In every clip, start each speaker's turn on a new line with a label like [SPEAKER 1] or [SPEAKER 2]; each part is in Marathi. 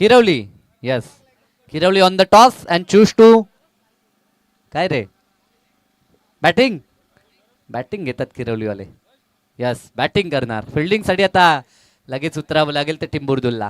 [SPEAKER 1] किरवली. Yes, Kirwali on the toss and choose to. काय रे, बॅटिंग. बॅटिंग घेतात किरवलीवाले. यस, बॅटिंग करणार. फिल्डिंग साठी आता लगेच उतरावं लागेल ते टिंबुर्दुलला.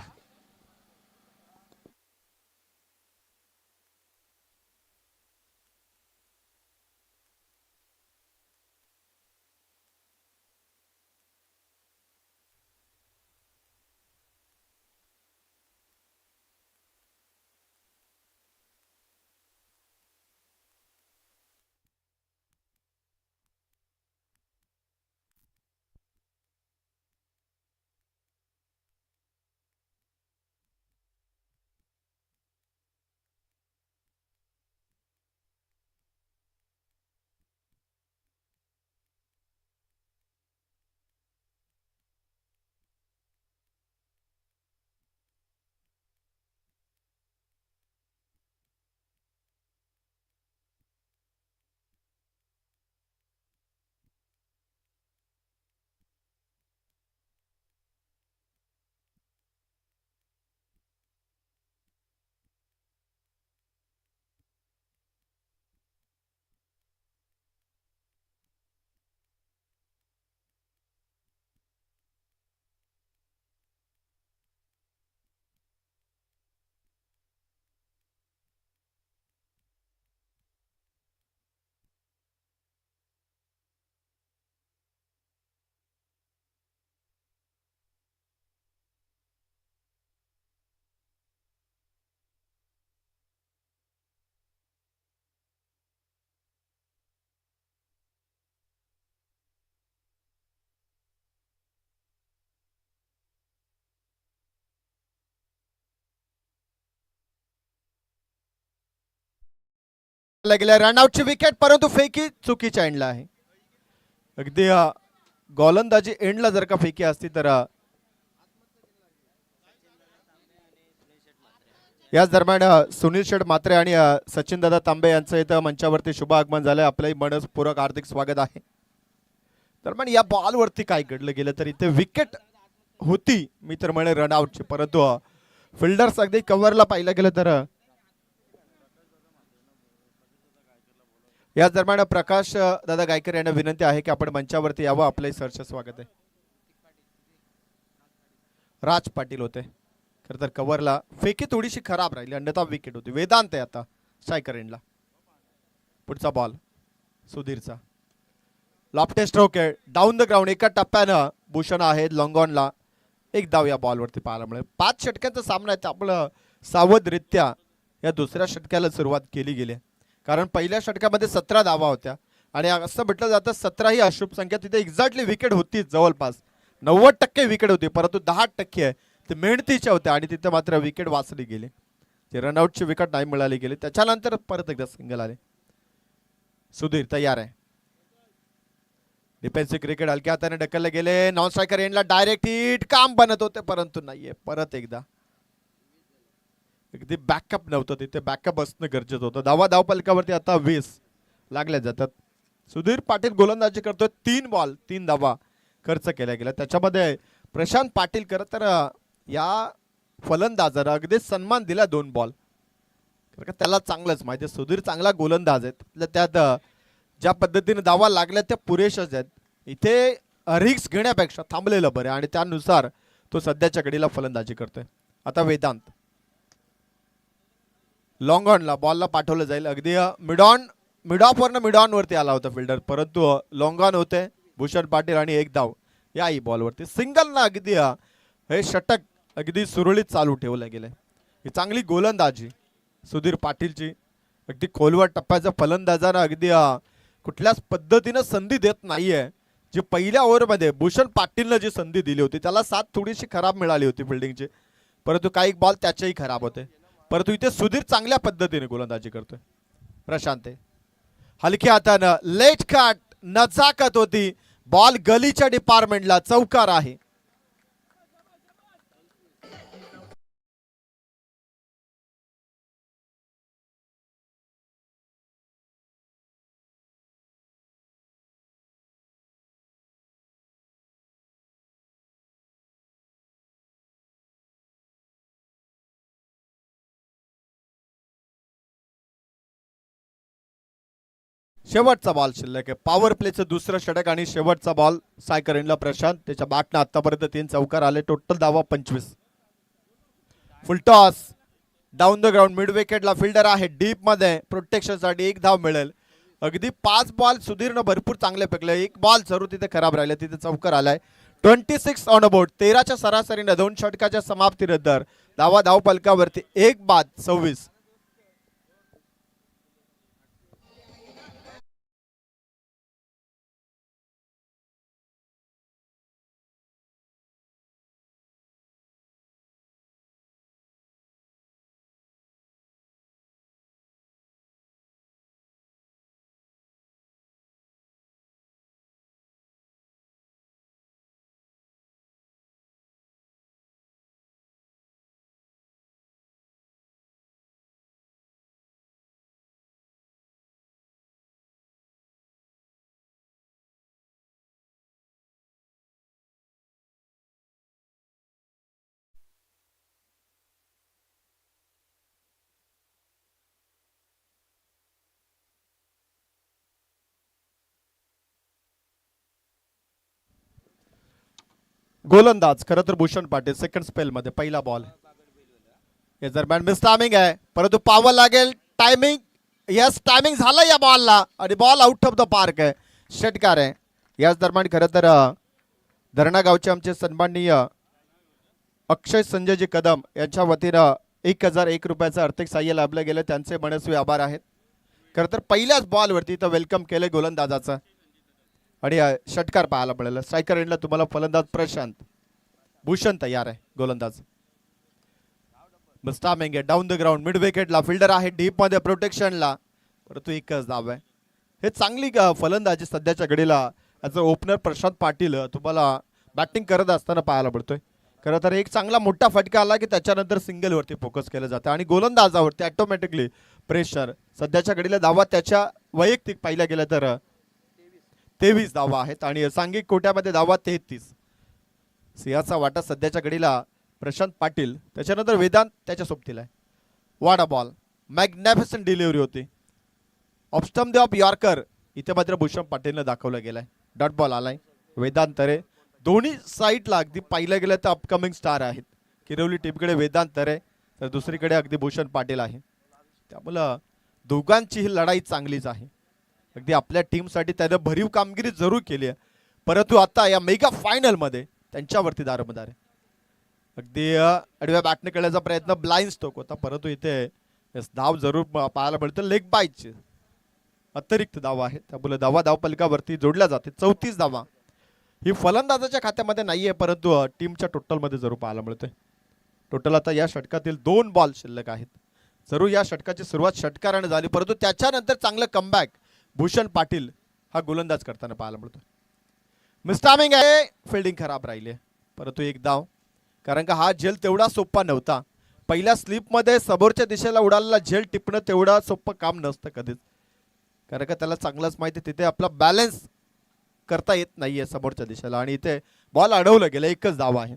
[SPEAKER 2] गेल्या रनआउटची विकेट, परंतु फेकी चुकीच्या एंडला आहे. अगदी गोलंदाजी एंडला जर का फेकी असती तर याच दरम्यान सुनील शेठ म्हात्रे आणि सचिन दादा तांबे यांचं इथं मंचावरती शुभ आगमन झालंय. आपलंही मनपूर्वक हार्दिक स्वागत आहे. दरम्यान या बॉलवरती काय घडलं गेलं तर इथे विकेट होती, मी तर म्हणे रनआउटची, परंतु फिल्डर्स अगदी कव्हरला पाहिलं गेलं तर याच दरम्यान प्रकाश दादा गायकर यांना विनंती आहे की आपण मंचावरती यावं. आपलंही सरच स्वागत आहे. राज पाटील होते. खर तर कव्हरला फेकी थोडीशी खराब राहिली, अन्यथा विकेट होती. वेदांत आहे आता स्ट्रायकर एंडला. पुढचा बॉल सुधीरचा. लॉफ्टे स्ट्रोक आहे डाऊन द ग्राउंड. एका टप्प्यानं भूषण आहे लॉंगॉनला. एक धाव या बॉलवरती पाहायला मिळेल. 5 षटकांचा सामना आहे. आपलं सावधरित्या या दुसऱ्या षटकाला सुरुवात केली गेली, कारण पहिल्या षटकामध्ये 17 धावा होत्या आणि असं म्हटलं जातं 17 ही अशुभ संख्या. तिथे एक्झॅक्टली विकेट होती, जवळपास 90% विकेट होती, परंतु 10% आहे ते मेहनतीच्या होत्या आणि तिथे मात्र विकेट वाचली गेली. ते रनआउटची विकेट नाही मिळाली गेली. त्याच्यानंतर परत एकदा सिंगल आले. सुधीर तयार आहे. डिफेन्सिव्ह क्रिकेट हलक्या हाताने ढकलले गेले. नॉन स्ट्रायकर एंडला डायरेक्ट हिट काम बनत होते, परंतु नाहीये. परत एकदा अगदी बॅकअप नव्हतं, तिथे बॅकअप असणं गरजेचं होतं. धाव फलकावरती आता 20 लागल्या जातात. सुधीर पाटील गोलंदाजी करतोय. 3 बॉल 3 धावा खर्च केल्या गेल्या. त्याच्यामध्ये प्रशांत पाटील करत तर या फलंदाजाला अगदी सन्मान दिला 2 बॉल. त्याला चांगलंच माहिती, सुधीर चांगला गोलंदाज आहे. त्यात ज्या पद्धतीने धावा लागल्या त्या पुरेशाच आहेत. इथे रिक्स घेण्यापेक्षा थांबलेलं बरं आणि त्यानुसार तो सध्याच्या घडीला फलंदाजी करतोय. आता वेदांत लॉंग ऑनला बॉलला पाठवलं जाईल. अगदी मिड ऑन वरती आला होता फिल्डर, परंतु लॉंग ऑन होते भूषण पाटील आणि एक धाव याही बॉलवरती. सिंगल ना अगदी हे षटक अगदी सुरळीत चालू ठेवलं गेलंय. ही चांगली गोलंदाजी सुधीर पाटीलची. अगदी खोलवर टप्प्याच्या फलंदाजांना अगदी कुठल्याच पद्धतीनं संधी देत नाहीये. जी पहिल्या ओव्हरमध्ये भूषण पाटीलनं जी संधी दिली होती त्याला साथ थोडीशी खराब मिळाली होती फिल्डिंगची, परंतु काही बॉल त्याचेही खराब होते. परंतु इथे सुधीर चांगल्या पद्धतीने गोलंदाजी करतोय. प्रशांत हलक्या हातानं लेट कट नजाकत होती. बॉल गलीच्या डिपार्टमेंटला चौकार आहे. शेवटचा बॉल शिल्लक आहे. पॉवर प्लेचं दुसरं षटक आणि शेवटचा बॉल साय करेंडला प्रशांत. त्याच्या बॅटनं आतापर्यंत 3 चौकार आले. टोटल धावा 25. Full toss down the ground mid विकेटला फिल्डर आहे डीप मध्ये. प्रोटेक्शन साठी 1 धाव मिळेल. अगदी 5 बॉल सुधीरनं भरपूर चांगले फेकले. 1 बॉल जरूर तिथे खराब राहिले, तिथे चौकार आलाय. 26 ऑन बोर्ड. 13च्या सरासरीने 2 षटकाच्या समाप्तीनंतर धावा धाव फलकावरती 1 बाद 26. गोलंदाज खरं तर भूषण पाटील सेकंड स्पेल मध्ये पहिला बॉल. या दरम्यान मिस टायमिंग आहे, परंतु पावर लागेल. टायमिंग यस टायमिंग झालं या बॉलला आणि ball out of the park आहे. षटकार आहे. याच दरम्यान खरं तर धरणा गावचे आमचे सन्माननीय अक्षय संजयजी कदम यांच्या वतीनं 1001 रुपयाचं आर्थिक सहाय्य लाभलं गेलं. त्यांचे मनस्वी आभार आहेत. खरं तर पहिल्याच बॉलवरती तर वेलकम केलं गोलंदाजाचं आणि षटकार पाहायला मिळाला. स्ट्रायकर एंडला तुम्हाला फलंदाज प्रशांत. भूषण तयार आहे गोलंदाज. मस्टामिंग आहे डाऊन द ग्राउंड मिड विकेटला फिल्डर आहे डीप मध्ये प्रोटेक्शनला, परंतु 1च धाव आहे. हे चांगली फलंदाजी सध्याच्या घडीला as a opener Prashant Patil तुम्हाला बॅटिंग करत असताना पाहायला मिळतोय. खरं तर एक चांगला मोठा फटका आला की त्याच्यानंतर सिंगलवरती फोकस केलं जातं आणि गोलंदाजावरती ऑटोमॅटिकली प्रेशर. सध्याच्या घडीला धावा त्याच्या वैयक्तिक पाहिल्या गेल्या तर 23 धावा आहेत आणि सांघिक कोट्यामध्ये धावा 33. सिंहाचा वाटा सध्याच्या घडीला प्रशांत पाटील, त्याच्यानंतर वेदांत त्याच्या सोबतीला आहे. वाडा बॉल मॅग्निफिसंट डिलिव्हरी होती. ऑप्स्टम दे ऑफ यॉर्कर इथे मात्र भूषण पाटीलनं दाखवलं गेलाय. डॉट बॉल आलाय. वेदांत तरे दोन्ही साईडला अगदी पाहिलं गेलं तर अपकमिंग स्टार आहेत. किरवली टीमकडे वेदांत तरे तर दुसरीकडे अगदी भूषण पाटील आहे. त्यामुळं दोघांची ही लढाई चांगलीच आहे. अगदी आपल्या टीमसाठी त्यानं भरीव कामगिरी जरूर केली आहे, परंतु आता या मेगा फायनलमध्ये त्यांच्यावरती दारोमदार आहे. अगदी आडव्या बॅटने खेळण्याचा प्रयत्न ब्लाइंड स्ट्रोक होता, परंतु इथे धाव जरूर पाहायला मिळतं. लेग बायची अतिरिक्त धावा आहे, त्यामुळे धावा धावफलकावरती जोडल्या जाते. 34 धावा ही फलंदाजाच्या खात्यामध्ये नाहीये, परंतु टीमच्या टोटलमध्ये जरूर पाहायला मिळते. टोटल आता या षटकातील 2 बॉल शिल्लक आहेत. जरूर या षटकाची सुरुवात षटकाराने झाली, परंतु त्याच्यानंतर चांगलं कमबॅक भूषण पाटील हा गोलंदाज करताना पाहायला मिळतो. मिस्टामिंग आहे, फिल्डिंग खराब राहिली, परंतु 1 धाव. कारण का हा झेल तेवढा सोपा नव्हता. पहिल्या स्लिपमध्ये समोरच्या दिशेला उडालेला झेल टिपणं तेवढा सोपं काम नसतं कधीच, कारण का त्याला चांगलंच माहिती तिथे आपला बॅलन्स करता येत नाहीये समोरच्या दिशेला. आणि इथे बॉल अडवलं गेलं. 1च धाव आहे.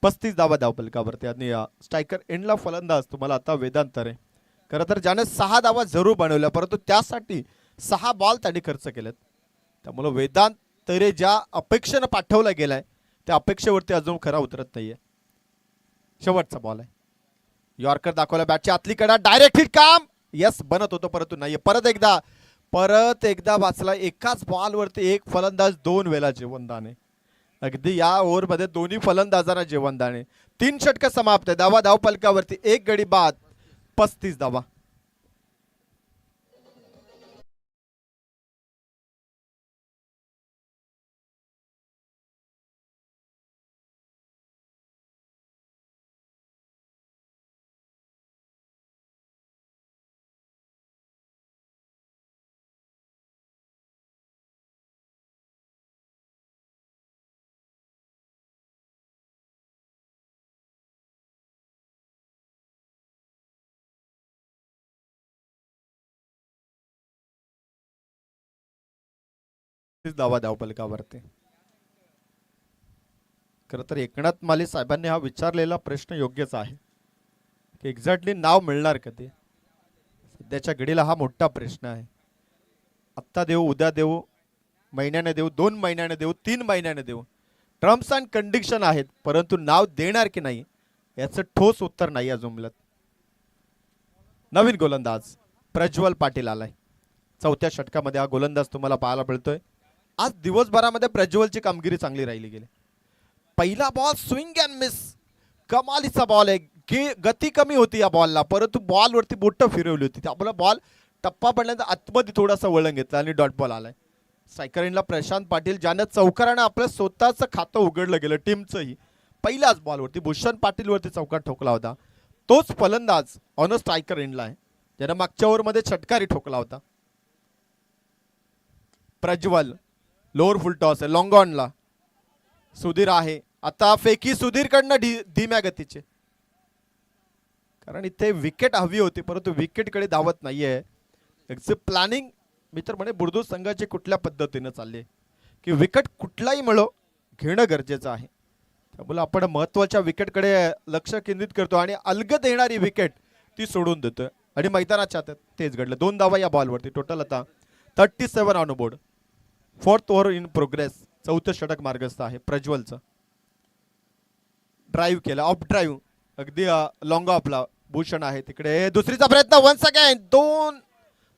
[SPEAKER 2] 35 धावा धावफलकावरती आणि स्ट्रायकर एंडला फलंदाज तुम्हाला आता वेदांत तरे. खरं तर ज्याने 6 धावा जरूर बनवल्या, परंतु त्यासाठी 6 बॉल त्यांनी खर्च केलेत. त्यामुळे वेदांत तरे ज्या अपेक्षेनं पाठवला गेलाय त्या अपेक्षेवरती अजून खरा उतरत नाहीये. शेवटचा बॉल आहे. यॉर्कर दाखवला बॅटच्या आतली कडा. डायरेक्ट हिट काम यस बनत होतं, परंतु नाहीये. परत एकदा वाचला. एकाच बॉलवरती 1 फलंदाज 2 वेळा जीवनदान आहे. अगदी या ओव्हरमध्ये दोन्ही फलंदाजांना जीवनदान आहे. 3 षटक समाप्त आहे. धावा धावफलकावरती 1 गडी बाद 35 धावा. धावा धावफलकावरती. खरं तर एकनाथ माली साहेबांनी हा विचारलेला प्रश्न योग्यच आहे की एक्झॅक्टली नाव मिळणार कधी. सध्याच्या घडीला हा मोठा प्रश्न आहे. आत्ता देऊ, उद्या देऊ, महिन्याने देऊ, 2 महिन्याने देऊ, 3 महिन्याने देऊ, टर्म्स अँड कंडिशन आहेत, परंतु नाव देणार की नाही याचं ठोस उत्तर नाही अजून मिळत. नवीन गोलंदाज प्रज्वल पाटील आलाय. चौथ्या षटकामध्ये हा गोलंदाज तुम्हाला पाहायला मिळतोय. आज दिवसभरामध्ये प्रज्वलची कामगिरी चांगली राहिली गेली. पहिला बॉल स्विंग अँड मिस, कमालीचा बॉल आहे. गती कमी होती या बॉलला, परंतु बॉलवरती बोटं फिरवली होती. आपला बॉल टप्पा पडल्यानंतर आतमध्ये थोडासा वळण घेतला आणि डॉट बॉल आलाय. स्ट्रायकर एंडला प्रशांत पाटील, ज्यानं चौकारानं आपलं स्वतःचं खातं उघडलं गेलं टीमचंही. पहिल्याच बॉलवरती भूषण पाटीलवरती चौकार ठोकला होता. तोच फलंदाज ऑन स्ट्रायकर एंडला आहे ज्यानं मागच्या ओव्हरमध्ये षटकारी ठोकला होता. प्रज्वल लोअर फुल टॉस आहे, लॉंग ऑनला सुधीर आहे. आता फेकी सुधीरकडनं धीम्या गतीचे, कारण इथे विकेट हवी होती परंतु विकेटकडे धावत नाहीये. प्लॅनिंग मी तर म्हणे बुर्दूज संघाची कुठल्या पद्धतीनं चालली की विकेट कुठलाही मिळो घेणं गरजेचं आहे. त्यामुळे आपण महत्वाच्या विकेटकडे लक्ष केंद्रित करतो आणि अलगद येणारी विकेट ती सोडून देतोय आणि मैदानाच्या तेच घडलं. 2 धावा या बॉलवरती. टोटल आता 37 on board. 4th over in progress. चौथं षटक मार्गस्थ आहे प्रज्वलचं. ड्राईव्ह केला, ऑफ ड्राईव्ह अगदी लॉंग ऑफला भूषण आहे तिकडे. दुसरीचा प्रयत्न, वन्स अगेन 2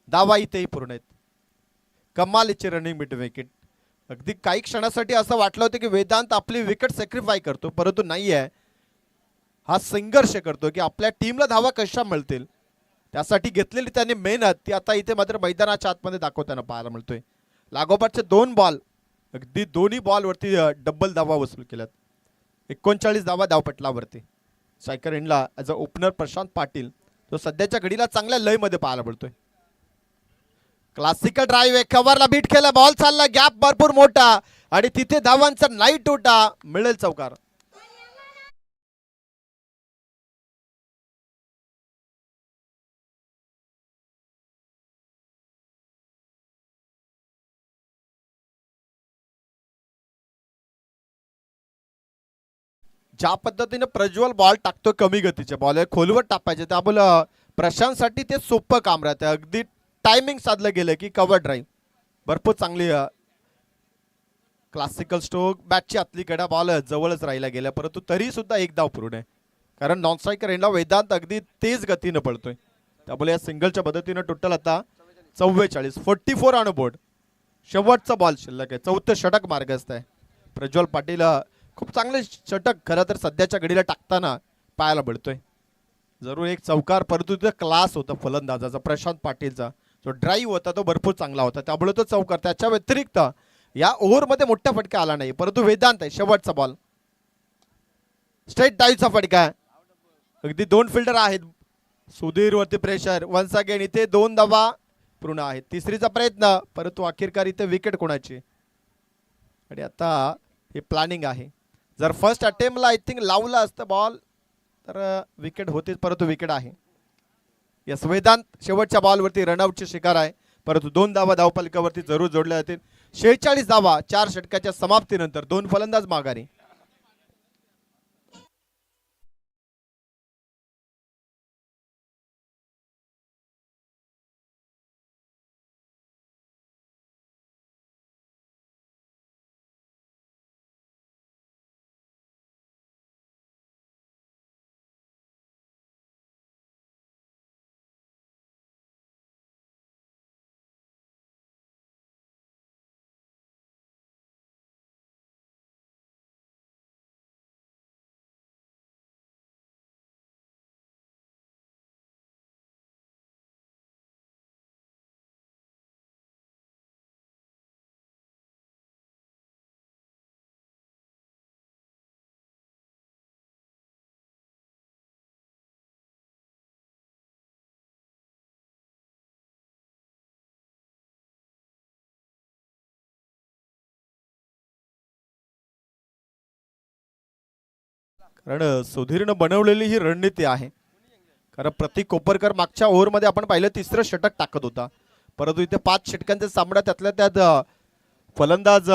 [SPEAKER 2] धावा इथेही पूर्ण आहेत. कमालीची रनिंग मिड विकेट. अगदी काही क्षणासाठी असं वाटलं होतं की वेदांत आपली विकेट सॅक्रिफाय करतो, परंतु नाही आहे. हा संघर्ष करतो की आपल्या टीमला धावा कशा मिळतील त्यासाठी घेतलेली त्याने मेहनत ती आता इथे मात्र मैदानाच्या आतमध्ये दाखवताना पाहायला मिळतोय. लागोपाठचे 2 बॉल अगदी दोन्ही बॉलवरती डबल धावा वसूल केल्यात. 39 धावा धावपटलावरती. स्ट्रायकर एंडला as a opener Prashant Patil, तो सध्याच्या घडीला चांगल्या लयमध्ये पाहायला मिळतोय. क्लासिकल ड्राईव्ह आहे, कव्हरला बीट केला, बॉल चालला, गॅप भरपूर मोठा आणि तिथे धावांचा नाही तोटा, मिळेल चौकार. ज्या पद्धतीने प्रज्वल बॉल टाकतो, कमी गतीचे बॉल आहे, खोलवर टाकायचे, त्यामुळे प्रशांतसाठी ते सोपं काम राहतं. अगदी टायमिंग साधलं गेलं की कव्हर ड्राईव्ह भरपूर चांगली. क्लासिकल स्ट्रोक, बॅटची आतली कडा, बॉल जवळच राहिला गेला, परंतु तरी सुद्धा एक धाव पूर्ण आहे. कारण नॉन स्ट्रायकर एंडला वेदांत अगदी तेज गतीनं पळतोय. त्यामुळे या सिंगलच्या पद्धतीनं टोटल आता 44 ऑन बोर्ड. शेवटचा बॉल शिल्लक आहे. चौथं षटक मार्गस्थ आहे. प्रज्वल पाटील खूप चांगले षटक खरं तर सध्याच्या घडीला टाकताना पाहायला मिळतोय. जरूर एक चौकार, परंतु तिथं क्लास होता फलंदाजाचा प्रशांत पाटीलचा. जो ड्राईव्ह होता तो भरपूर चांगला होता, त्यामुळे तो चौकार. त्याच्या व्यतिरिक्त या ओव्हरमध्ये मोठा फटका आला नाही, परंतु वेदांत आहे. शेवटचा बॉल स्ट्रेट डाईव्हचा फटका आहे. अगदी 2 फिल्डर आहेत. सुधीर वरती प्रेशर, वन्स अगेन इथे 2 धावा पूर्ण आहेत. तिसरीचा प्रयत्न, परंतु अखेरकार इथे विकेट कोणाची. आणि आता हे प्लॅनिंग आहे. जर फर्स्ट अटेम्प्टला आय थिंक लावला असतं बॉल तर विकेट होतीच, परंतु विकेट आहे. यस, वेदांत शेवटच्या बॉलवरती रनआउटची शिकार आहे, परंतु 2 धावा धावफलकावरती जरूर जोडल्या जातील. 46 धावा 4 षटकाच्या समाप्तीनंतर. 2 फलंदाज माघारी. कारण सुधीरनं बनवलेली ही रणनीती आहे. कारण प्रतीक कोपरकर मागच्या ओव्हरमध्ये आपण पाहिलं 3रं षटक टाकत होता, परंतु इथे 5 षटकांचा सामना, त्यातल्या त्यात फलंदाज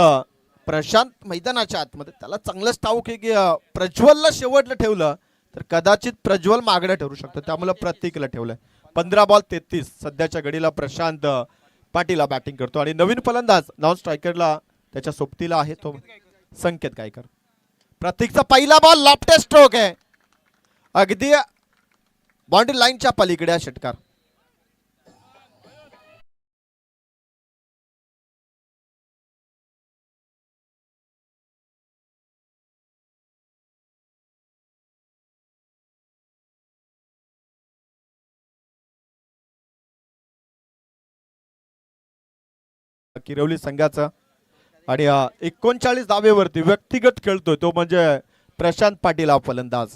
[SPEAKER 2] प्रशांत मैदानाच्या आतमध्ये. त्याला चांगलंच ठाऊक आहे की प्रज्वलला शेवटला ठेवलं तर कदाचित प्रज्वल मागणं ठरू शकतो, त्यामुळे प्रतीकला ठेवलंय. 15 बॉल 33 सध्याच्या घडीला. प्रशांत पाटील बॅटिंग करतो आणि नवीन फलंदाज नॉन स्ट्रायकरला त्याच्या सोबतीला आहे तो संकेत गायकर. प्रतीकचा पहिला बॉल लॉफ्ट स्ट्रोक आहे, अगदी बाउंड्री लाईनच्या पलीकडे षटकार. किरवली संघाचा आणि 39 धावेवरती व्यक्तिगत खेळतोय तो म्हणजे प्रशांत पाटील हा फलंदाज.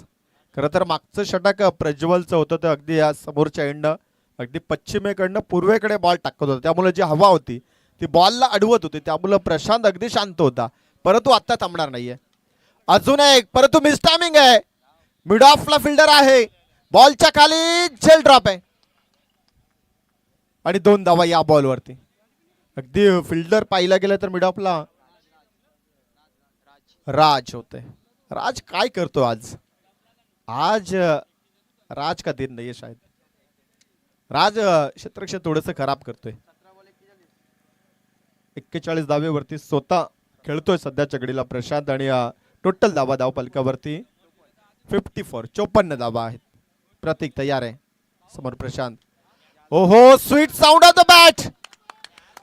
[SPEAKER 2] खरं तर मागचं षटक प्रज्वलचं होतं तर अगदी या समोरच्या एंड अगदी पश्चिमेकडनं पूर्वेकडे बॉल टाकत होता, त्यामुळे जी हवा होती ती बॉलला अडवत होती, त्यामुळे प्रशांत अगदी शांत होता. परंतु आता थांबणार नाहीये. अजून एक परंतु मिस टायमिंग आहे, मिड ऑफला फिल्डर आहे, बॉलच्या खाली झेल ड्रॉप आहे आणि 2 धावा या बॉलवरती. अगदी फिल्डर पाहिला गेलं तर मिड ऑफला राज होते. राज काय करतो आज? आज राज का दिन नाहीये शायद. राज क्षेत्रक्षण थोडस खराब करतोय. 41 धावेवरती स्वतः खेळतोय सध्याच्या घडीला प्रशांत आणि टोटल धावा धावफलकावरती 54 धावा आहेत. प्रतीक तयार आहे समोर प्रशांत. ओहो sweet sound of the bat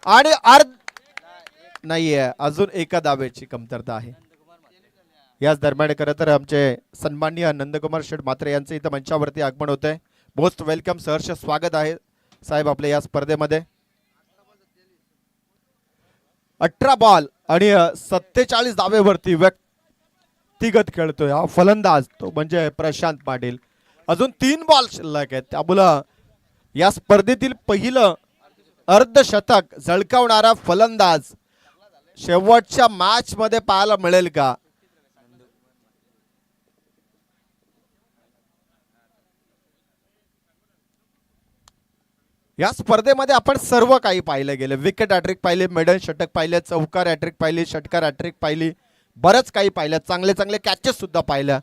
[SPEAKER 2] आणि नाहीये, अजून एका धावेची कमतरता आहे. याच दरम्यान खरं तर आमचे सन्माननीय नंदकुमार शेठ म्हात्रे यांचे इथं मंचावरती आगमन होत आहे. मोस्ट वेलकम, सहर्ष स्वागत आहे साहेब आपल्या या स्पर्धेमध्ये. 18 बॉल आणि 47 धावेवरती व्यक्तिगत खेळतोय हा फलंदाज तो म्हणजे प्रशांत पाटील. अजून 3 बॉल शिल्लक आहेत, त्यामुळं या स्पर्धेतील पहिलं अर्धशतक झळकावणारा फलंदाज शेवटच्या मॅच मध्ये पाहायला मिळेल का? या स्पर्धेमध्ये आपण सर्व काही पाहिलं गेलं. विकेट हॅट्रिक पाहिली, मेडल षटक पाहिले, चौकार हॅट्रिक पाहिली, षटकार हॅट्रिक पाहिली, बरंच काही पाहिलं, चांगले चांगले कॅचेस सुद्धा पाहिल्या,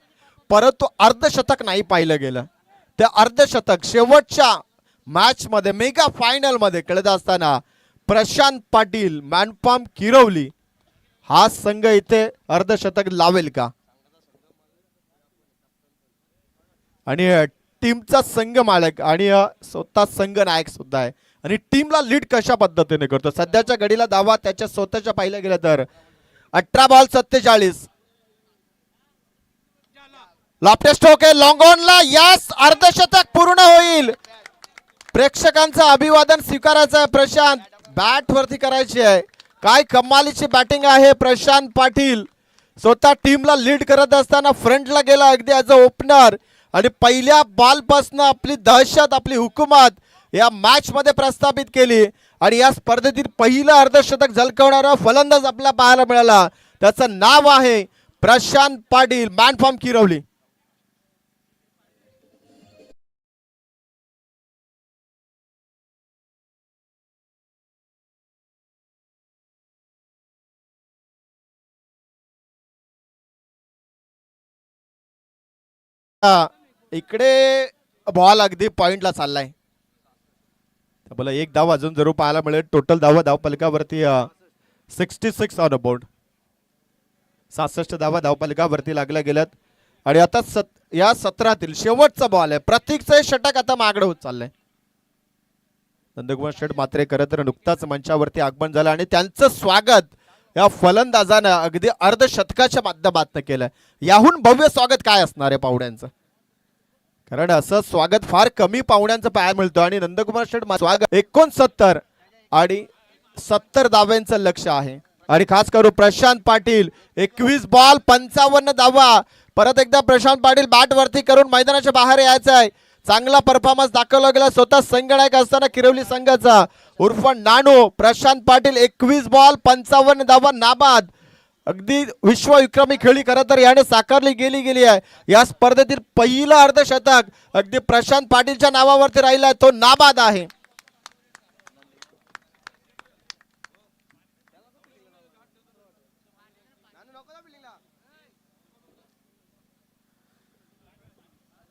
[SPEAKER 2] परंतु अर्धशतक नाही पाहिलं गेलं. ते अर्धशतक शेवटच्या मॅच मध्ये मेगा फायनल मध्ये खेळत असताना प्रशांत पाटील मॅनपाम किरवली हा संघ इथे अर्धशतक लावेल का? आणि टीमचा संघ मालक आणि स्वतः संघ नायक सुद्धा आहे आणि टीमला लीड कशा पद्धतीने करतो. सध्याच्या घडीला धावा त्याच्या स्वतःच्या पाहिल्या गेल्या तर 18 बॉल 47. लॉफ्ट स्ट्रोक आहे लॉंग ऑनला, यस अर्धशतक पूर्ण होईल. प्रेक्षकांचं अभिवादन स्वीकारायचं आहे. प्रशांत बॅट वरती करायची आहे. काय कमालीची बॅटिंग आहे प्रशांत पाटील. स्वतः टीमला लीड करत असताना फ्रंटला गेला अगदी ॲज अ ओपनर आणि पहिल्या बॉलपासून आपली दहशत आपली हुकूमत या मॅच मध्ये प्रस्थापित केली आणि या स्पर्धेतील पहिलं अर्धशतक झळकावणारा फलंदाज आपल्याला पाहायला मिळाला. त्याचं नाव आहे प्रशांत पाटील, मॅन फ्रॉम किरवली. इकडे बॉल अगदी पॉइंटला चाललाय. बोला एक धाव अजून जरूर पाहायला मिळेल. टोटल धावा धावफलकावरती 66 ऑन बोर्ड. 66 धावा धावफलकावरती लागल्या गेल्यात आणि आता या सत्रातील शेवटचा बॉल आहे. प्रतीकचं षटक आता मागडं होत चाललंय. नंदकुमार शेठ म्हात्रे खरं तर नुकताच मंचावरती आगमन झालं आणि त्यांचं स्वागत या फलंदाजानं अगदी अर्धशतकाच्या माध्यमातून केलं. याहून भव्य स्वागत काय असणार आहे पाहुण्यांचं? कारण असं स्वागत फार कमी पाहुण्यांचं पाहायला मिळतं आणि नंदकुमार शेठ स्वागत 69 आणि 70 धाव्यांचं लक्ष आहे. आणि खास करून प्रशांत पाटील 21 बॉल 55 धावा. परत एकदा प्रशांत पाटील बॅट वरती करून मैदानाच्या बाहेर यायचं आहे. चांगला परफॉर्मन्स दाखवला गेला स्वतः संघनायक असताना किरवली संघाचा उर्फ नानू. प्रशांत पाटील 21 बॉल 55 धावा नाबाद. अगदी विश्वविक्रमी खेळी खरं तर याने साकारली गेली आहे. या स्पर्धेतील पहिलं अर्धशतक अगदी प्रशांत पाटीलच्या नावावरती राहिलाय, तो नाबाद आहे.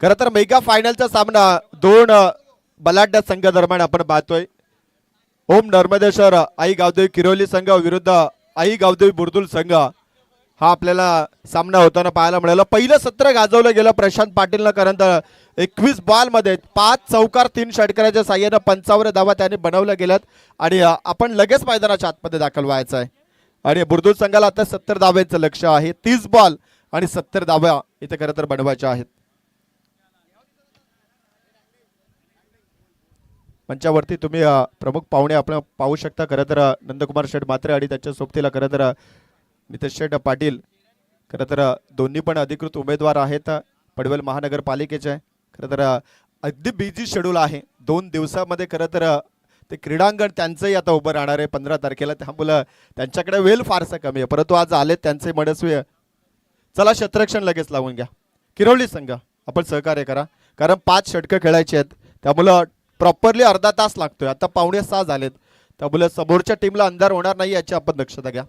[SPEAKER 2] खरं तर मेगा फायनलचा सामना दोन बलाढ्य संघ दरम्यान आपण पाहतोय. ओम नर्मदेश्वर आई गावदेवी किरोली संघ विरुद्ध आई गावदेवी बुर्दुल संघ हा आपल्याला सामना होताना पाहायला मिळाला. पहिलं सत्र गाजवलं गेलं प्रशांत पाटीलनं, कारण 21 बॉल मध्ये 5 चौकार 3 षटकाराच्या साह्यानं 55 धावा त्यांनी बनवल्या गेल्यात आणि आपण लगेच मैदानाच्या आतमध्ये दाखल व्हायचं आहे. आणि बुर्दुल संघाला आता 70 धाव्यांचं लक्ष आहे. 30 बॉल आणि 70 धावा इथे खरं तर बनवायच्या आहेत. मंचावरती तुम्ही प्रमुख पाहुणे आपण पाहू शकता. खरं तर नंदकुमार शेठ म्हात्रे आणि त्याच्या सोबतीला खरं तर नितेश शेठ पाटील खरं तर दोन्ही पण अधिकृत उमेदवार आहेत पडवेल महानगरपालिकेचे. खरं तर अगदी बिझी शेड्यूल आहे. 2 दिवसामध्ये खरं तर ते क्रीडांगण त्यांचंही आता उभं राहणार आहे 15 तारखेला. त्यामुळं त्यांच्याकडे वेळ फारसा कमी आहे, परंतु आज आले त्यांचे मनस्वी. चला क्षेत्ररक्षण लगेच लावून घ्या. किरोली संघ आपण सहकार्य करा, कारण 5 षटकं खेळायची आहेत. त्यामुळं प्रॉपरली अर्धा तास लागतोय. आता 5:45 झालेत, त्यामुळे समोरच्या टीमला अंधार होणार नाही याची आपण दक्षता घ्या.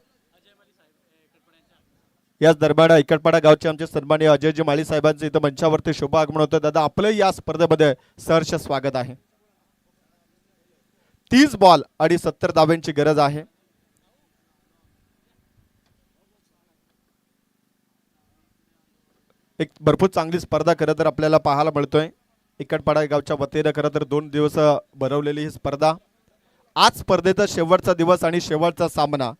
[SPEAKER 2] याच दरम्यान इकडपाडा गावचे आमचे सन्माननीय अजयजी माळी साहेबांचे इथं मंचावरती शुभ आगमन होतं. दादा आपलं या स्पर्धेमध्ये सहर्ष स्वागत आहे. 30 बॉल आणि 70 धाव्यांची गरज आहे. एक भरपूर चांगली स्पर्धा खरं तर आपल्याला पाहायला मिळतोय. इकडपाडा गावच्या वतीनं खरं तर 2 दिवस भरवलेली ही स्पर्धा. आज स्पर्धेचा शेवटचा दिवस आणि शेवटचा सामना.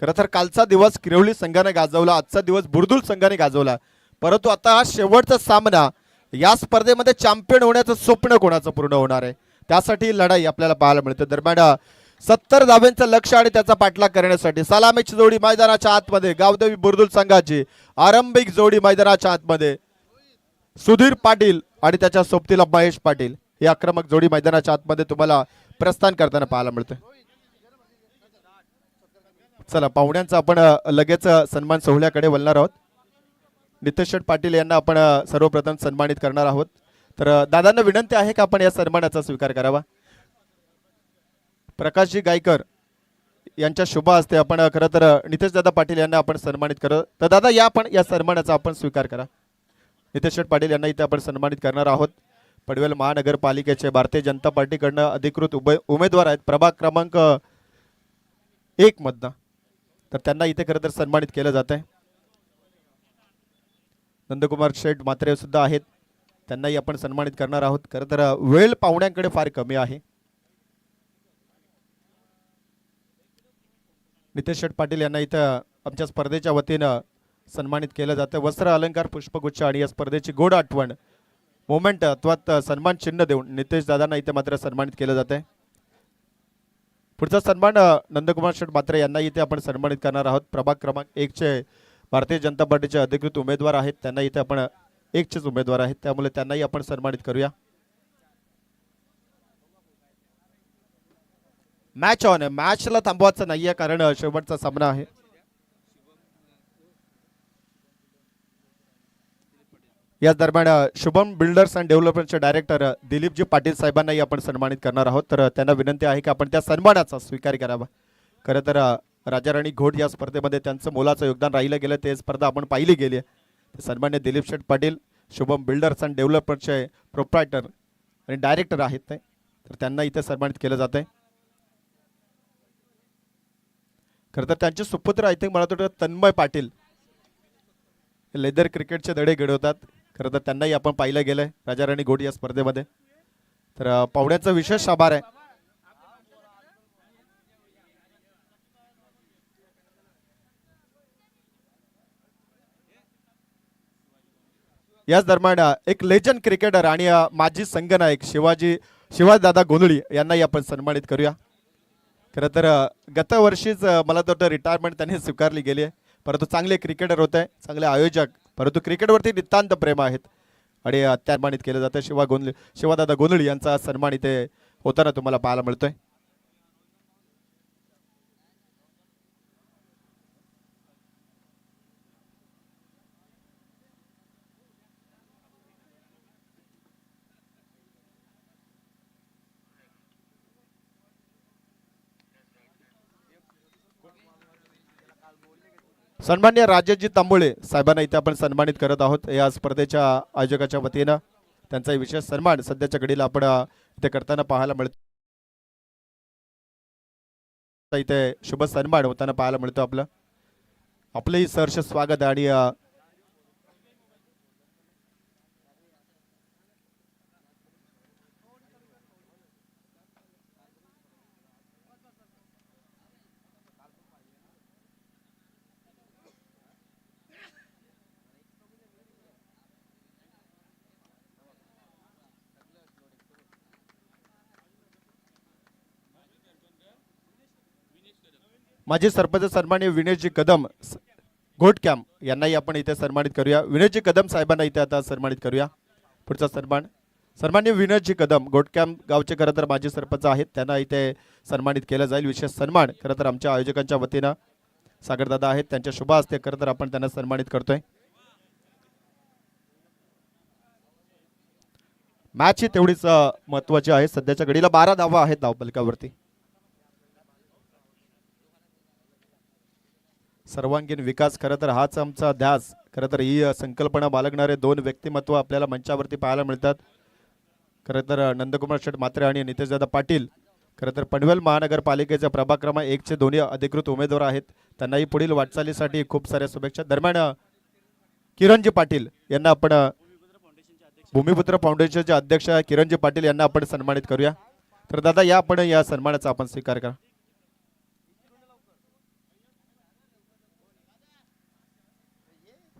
[SPEAKER 2] खरं तर कालचा दिवस किरोली संघाने गाजवला, आजचा दिवस बुर्दुल संघाने गाजवला, परंतु आता हा शेवटचा सामना. या स्पर्धेमध्ये चॅम्पियन होण्याचं स्वप्न कोणाचं पूर्ण होणार आहे, त्यासाठी लढाई आपल्याला पाहायला मिळते. दरम्यान 70 धाव्यांचं लक्ष आणि त्याचा पाठलाग करण्यासाठी सलामीची जोडी मैदानाच्या आतमध्ये. गावदेवी बुर्दुल संघाची आरंभिक जोडी मैदानाच्या आतमध्ये. सुधीर पाटील आणि त्याच्या सोबतीला महेश पाटील ही आक्रमक जोडी मैदानाच्या आतमध्ये तुम्हाला प्रस्थान करताना पाहायला मिळते. चला पाहुण्यांचा आपण लगेच सन्मान सोहळ्याकडे वळणार आहोत. नितेश शेठ पाटील यांना आपण सर्वप्रथम सन्मानित करणार आहोत. तर दादांना विनंती आहे की आपण या सन्मानाचा स्वीकार करावा. प्रकाशजी गायकर यांच्या शुभ हस्ते आपण खरं तर नितेश दादा पाटील यांना आपण सन्मानित करू. तर दादा या आपण या सन्मानाचा आपण स्वीकार करा. नितेश शेठ पाटील यांना इथे आपण सन्मानित करणार आहोत. पडवेल महानगरपालिकेचे भारतीय जनता पार्टीकडनं अधिकृत उमेदवार आहेत प्रभाग क्रमांक 1 मधनं. तर त्यांना इथे खरं तर सन्मानित केलं जात आहे. नंदकुमार शेठ म्हात्रे सुद्धा आहेत, त्यांनाही आपण सन्मानित करणार आहोत. खरं तर वेळ पाहुण्यांकडे फार कमी आहे. नितेश शेठ पाटील यांना इथं आमच्या स्पर्धेच्या वतीनं सन्मानित केलं जातं. वस्त्र अलंकार पुष्पगुच्छ आणि या स्पर्धेची गोड आठवण मोमेंट अथवा सन्मान चिन्ह देऊन नितेश दादांना इथे मात्र सन्मानित केलं जात आहे. पुढचा सन्मान नंदकुमार शेठ म्हात्रे यांना इथे आपण सन्मानित करणार आहोत. प्रभाग क्रमांक 1 चे भारतीय जनता पार्टीचे अधिकृत उमेदवार आहेत, त्यांना इथे आपण 1 चेच उमेदवार आहेत, त्यामुळे त्यांनाही आपण सन्मानित करूया. मॅच ऑन आहे, मॅचला थांबवायचं नाहीये कारण शेवटचा सामना आहे. या दरम्यान Shubham builders and डेव्हलपमेंटचे director Dilip ji Patil साहेबांनाही आपण सन्मानित करणार आहोत. तर त्यांना विनंती आहे की आपण त्या सन्मानाचा स्वीकार करावा. खरं तर राजा राणी घोट या स्पर्धेमध्ये त्यांचं मोलाचं योगदान राहिलं गेलं, ते स्पर्धा आपण पाहिली गेली आहे. सन्मान्य दिलीप शेठ पाटील शुभम बिल्डर्स अँड डेव्हलपमेंटचे प्रोप्रायटर आणि डायरेक्टर आहेत ते, तर त्यांना इथे सन्मानित केलं जात आहे. खरं तर त्यांचे सुपुत्र आय थिंक मला वाटतं तन्मय पाटील लेदर क्रिकेटचे धडे घडवतात. खरं तर त्यांनाही आपण पाहिलं गेलंय राजा राणी घोट या स्पर्धेमध्ये. तर पाहुण्यांचा विशेष आभार आहे. याच दरम्यान एक लेजंड क्रिकेटर आणि माजी संघनायक शिवाजीदादा गोंधळी यांनाही आपण सन्मानित करूया. खरं तर गत वर्षीच मला वाटतं रिटायरमेंट त्यांनी स्वीकारली गेली आहे, परंतु चांगले क्रिकेटर होते, चांगले आयोजक, परंतु क्रिकेटवरती नितांत प्रेम आहेत आणि सन्मानित केलं जातं. शिवादादा गोंधळी यांचा सन्मान इथे होताना तुम्हाला पाहायला मिळतोय. सन्मान्य राजेशजी तांबोळे साहेबांना इथे आपण सन्मानित करत आहोत या स्पर्धेच्या आयोजकाच्या वतीनं. त्यांचा विशेष सन्मान सध्याच्या घडीला आपण इथे करताना पाहायला मिळतो. इथे शुभ सन्मान होताना पाहायला मिळतो आपलंही सहर्ष स्वागत. आणि माजी सरपंच सन्माननीय विनेशजी कदम घोटकॅम यांनाही आपण इथे सन्मानित करूया. विनेशजी कदम साहेबांना इथे आता सन्मानित करूया. पुढचा सन्मान सन्माननीय विनेशजी कदम घोटकॅम गावचे खरं तर माजी सरपंच आहेत, त्यांना इथे सन्मानित केलं जाईल. विशेष सन्मान खरं तर आमच्या आयोजकांच्या वतीनं सागरदादा आहेत, त्यांच्या शुभ हस्ते खरं तर आपण त्यांना सन्मानित करतोय. मॅच ही तेवढीच महत्वाची आहे. सध्याच्या घडीला 12 धावा आहेत धावफलकावरती. सर्वांगीण विकास खरं तर हाच आमचा ध्यास. खरं तर ही संकल्पना बाळगणारे दोन व्यक्तिमत्व आपल्याला मंचावरती पाहायला मिळतात. खरं तर नंदकुमार शेठ म्हात्रे आणि नितेशदादा पाटील खरं तर पनवेल महानगरपालिकेच्या प्रभाग क्रमांक 1 चे दोन्ही अधिकृत उमेदवार आहेत. त्यांनाही पुढील वाटचालीसाठी खूप साऱ्या शुभेच्छा. दरम्यान किरणजी पाटील यांना आपण भूमिपुत्र फाउंडेशनचे अध्यक्ष किरणजी पाटील यांना आपण सन्मानित करूया. तर दादा या आपण या सन्मानाचा आपण स्वीकार करा.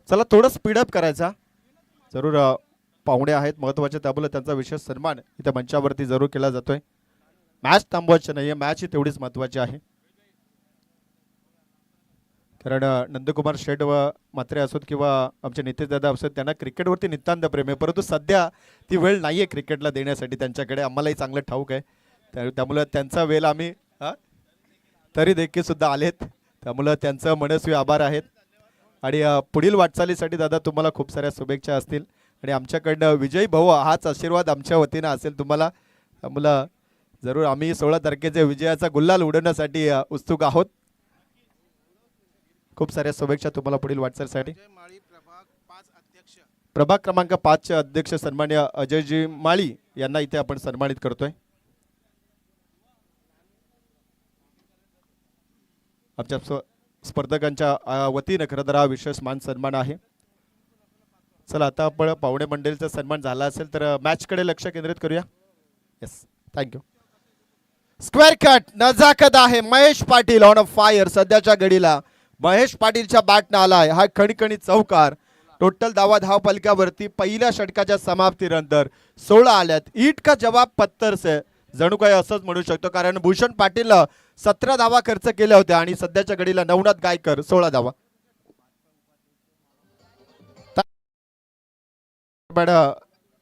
[SPEAKER 2] चला थोडं स्पीडअप करायचा जरूर. पाहुणे आहेत महत्वाचे, त्यामुळे त्यांचा विशेष सन्मान इथे मंचावरती जरूर केला जातोय. मॅच थांबवायची नाहीये, मॅच ही तेवढीच महत्वाची आहे. कारण नंदकुमार शेठ व म्हात्रे असोत किंवा आमचे नितेशदादा असोत, त्यांना क्रिकेटवरती नितांत प्रेम आहे, परंतु सध्या ती वेळ नाहीये क्रिकेटला देण्यासाठी त्यांच्याकडे. आम्हालाही चांगलं ठाऊक आहे, त्यामुळे त्यांचा वेळ आम्ही तरी देखील सुद्धा आलेत, त्यामुळे त्यांचं मनस्वी आभार आहेत. आणि पुढील वाटचालीसाठी दादा तुम्हाला खूप साऱ्या शुभेच्छा असतील. आणि आमच्याकडनं विजयी भाऊ हाच आशीर्वाद आमच्या वतीनं असेल तुम्हाला. त्यामुळे जरूर आम्ही 16 तारखेच्या विजयाचा गुल्हाल उडवण्यासाठी उत्सुक आहोत. खूप साऱ्या शुभेच्छा तुम्हाला पुढील वाटचालीसाठी. प्रभाग क्रमांक 5 चे अध्यक्ष सन्माननीय अजयजी माळी यांना इथे आपण सन्मानित करतोय. आमच्या स्पर्धकांच्या वतीने खरं तर हा विशेष मान सन्मान आहे. चला आता आपण पाहुणे मंडळीचा सन्मान झाला असेल तर मॅच कडे लक्ष केंद्रित करूया. Yes, thank you. स्क्वेअर कट नजाकत आहे. Mahesh Patil on a fire. सध्याच्या घडीला महेश पाटीलच्या बॅटनं आलाय हा खणखणीत चौकार. टोटल धाव फलकावरती पहिल्या षटकाच्या समाप्तीनंतर 16 आल्यात. ईट का जवाब पत्थर से, जणू काही असंच म्हणू शकतो, कारण भूषण पाटील 17 धावा खर्च केल्या होत्या आणि सध्याच्या घडीला नवनाथ गायकर 16 धावा.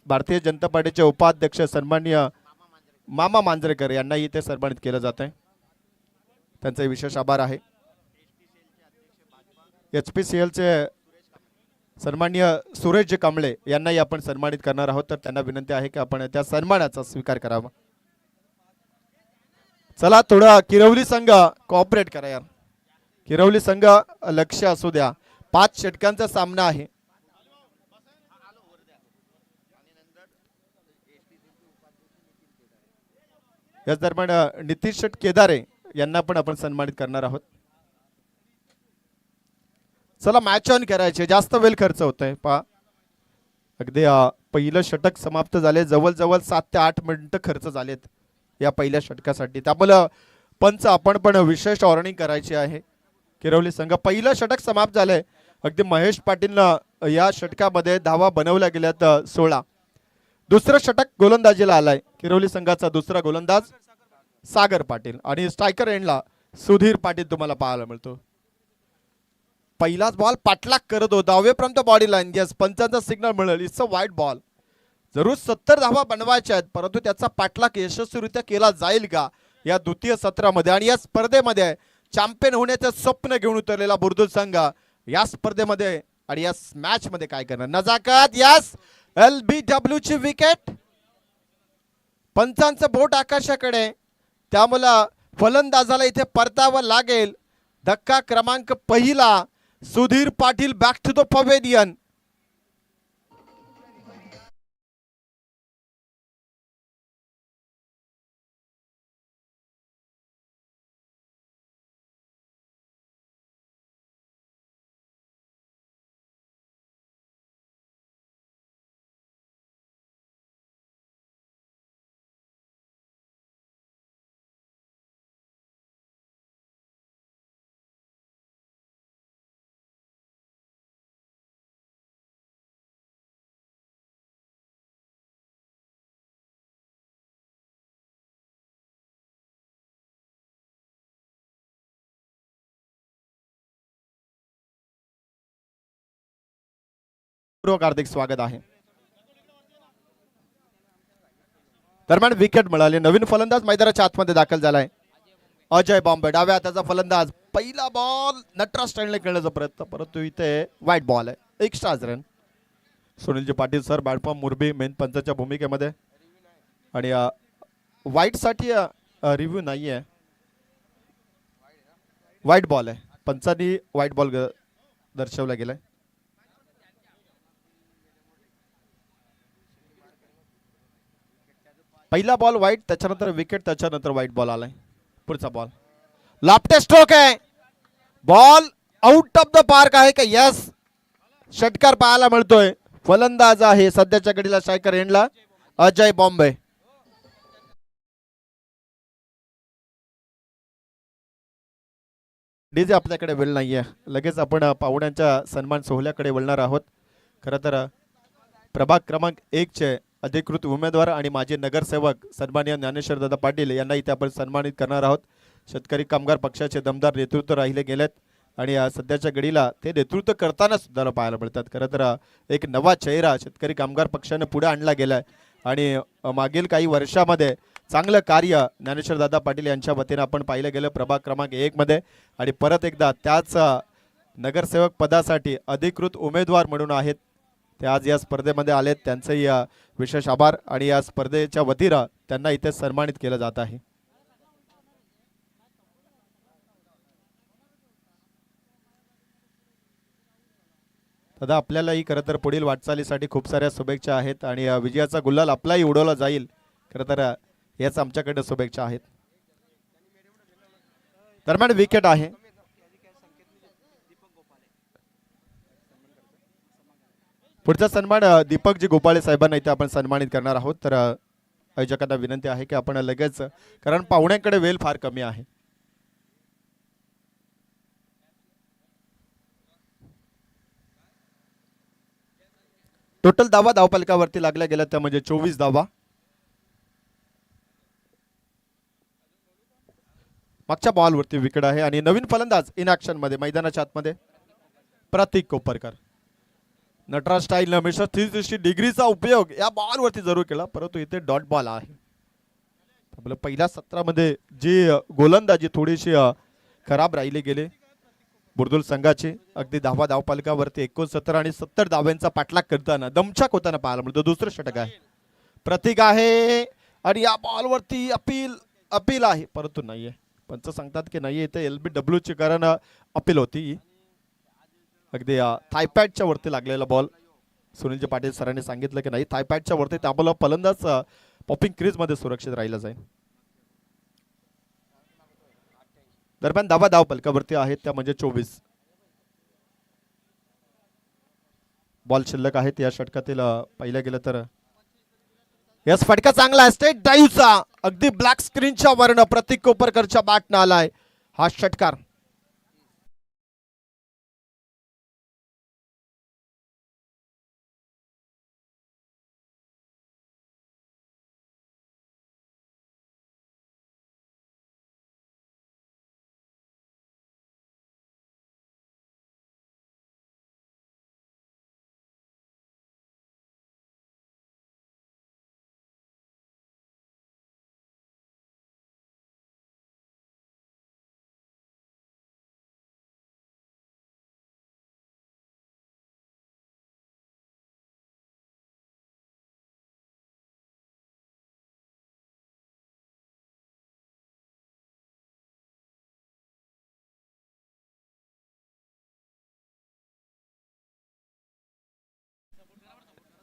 [SPEAKER 2] भारतीय जनता पार्टीचे उपाध्यक्ष सन्माननीय मामा मांजरेकर यांनाही इथे सन्मानित केलं जात आहे, त्यांचे विशेष आभार आहे. HPCL चे सन्माननीय सुरेशजी कांबळे यांनाही आपण सन्मानित करणार आहोत, तर त्यांना विनंती आहे की आपण त्या सन्मानाचा स्वीकार करावा. चला थोडा किरवली संघ कॉपरेट करा यार. किरवली संघ लक्ष असू द्या, 5 षटकांचा सामना आहे. याच दरम्यान नितीश शेठ केदारे यांना पण आपण सन्मानित करणार आहोत. चला मॅच ऑन करायचे, जास्त वेळ खर्च होतोय. पहा अगदी पहिलं षटक समाप्त झाले, जवळजवळ 7 ते 8 मिनिटं खर्च झालेत या पहिल्या षटकासाठी. त्यामुळे पंच आपण पण विशेष ऑर्निंग करायची आहे. किरवली संघ पहिलं षटक समाप्त झालंय. अगदी महेश पाटीलनं या षटकामध्ये धावा बनवल्या गेल्यात 16. दुसरं षटक गोलंदाजीला आलाय किरवली संघाचा दुसरा गोलंदाज सागर पाटील आणि स्ट्रायकर एंडला सुधीर पाटील तुम्हाला पाहायला मिळतो. पहिलाच बॉल पाठलाग करत होता away from the body line. Yes, पंचांचा सिग्नल मिळेल. It's a wide ball. जरूर 70 धावा बनवायच्या आहेत, परंतु त्याचा पाठलाग यशस्वीरित्या केला जाईल का या द्वितीय सत्रामध्ये. आणि या स्पर्धेमध्ये चॅम्पियन होण्याचं स्वप्न घेऊन उतरलेला बुर्दुल संघ या स्पर्धेमध्ये आणि या मॅच मध्ये काय करणार. नजाकत, यस, LBW ची विकेट. पंचांचं बोट आकाशाकडे, त्यामुळे फलंदाजाला इथे परतावं लागेल. धक्का क्रमांक पहिला. Sudhir Patil back to the pavilion. पूर्वक हार्दिक स्वागत आहे. दरम्यान विकेट मिळाली. नवीन फलंदाज मैदानाच्या आतमध्ये दाखल झालाय. अजय बॉम्बे डाव्या हाताचा फलंदाज. पहिला बॉल नटराज स्टाईलने खेळण्याचा प्रयत्न, परंतु इथे वाईट बॉल आहे. Extra run. Sunilji Patil sir बॅटपॉम मुरबी मेन पंचाच्या भूमिकेमध्ये. आणि वाईट साठी रिव्ह्यू नाहीये. वाईट बॉल आहे. पंचांनी वाईट बॉल दर्शवला गेलाय. पहिला बॉल वाईट, त्याच्यानंतर विकेट, त्याच्यानंतर वाईट बॉल आलाय. पुढचा बॉल लॉफ्टे स्ट्रोक आहे. Ball out of the park आहे का? यस, षटकार पाहायला मिळतोय. फलंदाज आहे सध्याच्या घडीला स्ट्रायकर एंडला अजय बॉम्बे. डीजे आपल्याकडे वेळ नाहीये. लगेच आपण पाहुण्यांच्या सन्मान सोहळ्याकडे वळणार आहोत. खरं तर प्रभाग क्रमांक 1 चे अधिकृत उमेदवार आणि माजी नगरसेवक सन्माननीय ज्ञानेश्वर दादा पाटील यांना इथे आपण सन्मानित करणार आहोत. शेतकरी कामगार पक्षाचे दमदार नेतृत्व राहिले गेलेत आणि सध्याच्या घडीला ते नेतृत्व करताना सुद्धा पाहायला मिळतात. खरं तर एक नवा चेहरा शेतकरी कामगार पक्षाने पुढे आणला गेलाय आणि मागील काही वर्षामध्ये चांगलं कार्य ज्ञानेश्वर दादा पाटील यांच्या वतीने आपण पाहिलं गेलं प्रभाग क्रमांक 1 मध्ये. आणि परत एकदा त्याच नगरसेवक पदासाठी अधिकृत उमेदवार म्हणून आहेत ते आज या स्पर्धेमध्ये आलेत. त्यांचंही विशेष आभार आणि या स्पर्धेच्या वतीनं त्यांना इथे सन्मानित केलं जात आहे. दादा आपल्यालाही खरं तर पुढील वाटचालीसाठी खूप साऱ्या शुभेच्छा आहेत आणि विजयाचा गुलाल आपलाही उडवला जाईल. खरं तर याच आमच्याकडे शुभेच्छा आहेत. दरम्यान विकेट आहे. पुढचा सन्मान दीपकजी गोपाळे साहेबांना इथे आपण सन्मानित करणार आहोत. तर आयोजकांना विनंती आहे की आपण लगेच, कारण पाहुण्यांकडे वेळ फार कमी आहे. टोटल धावा धावफलकावरती लागल्या गेल्या त्या म्हणजे 24 धावा. मागच्या बॉलवरती विकेट आहे आणि नवीन फलंदाज इन ऍक्शन मध्ये मैदानाच्या आतमध्ये प्रतीक कोपरकर. नटराज स्टाईल हमेशा 360 डिग्रीचा उपयोग या बॉलवरती जरूर केला, परंतु इथे डॉट बॉल आहे. आपल्या पहिल्या सत्रामध्ये जी गोलंदाजी थोडीशी खराब राहिली गेली बुर्दुल संघाची. अगदी धावा धावफलकावरती 69 आणि 70 धाव्यांचा पाठलाग करताना दमछाक होताना पाहायला मिळतो. दुसरं षटक आहे. प्रतीक आहे आणि या बॉलवरती अपील आहे, परंतु नाहीये. पंच सांगतात की नाहीये इथे LBW ची, कारण अपील होती. अगदी थायपॅडच्या वरती लागलेला बॉल. सुनीलजी पाटील सरांनी सांगितलं की नाही, थायपॅडच्या वरती त्यामुळे फलंदाज पॉपिंग क्रीज मध्ये सुरक्षित राहिला जाईल. दरम्यान धावा धावफलकावरती आहेत त्या म्हणजे 24. बॉल शिल्लक आहेत या षटकातील. पाहिलं गेलं तर यस, फटका चांगला आहे स्टेट ड्राईव्हचा. अगदी ब्लॅक स्क्रीनच्या वरनं प्रतीक कोपरकरच्या बॅटनं आलाय हा षटकार.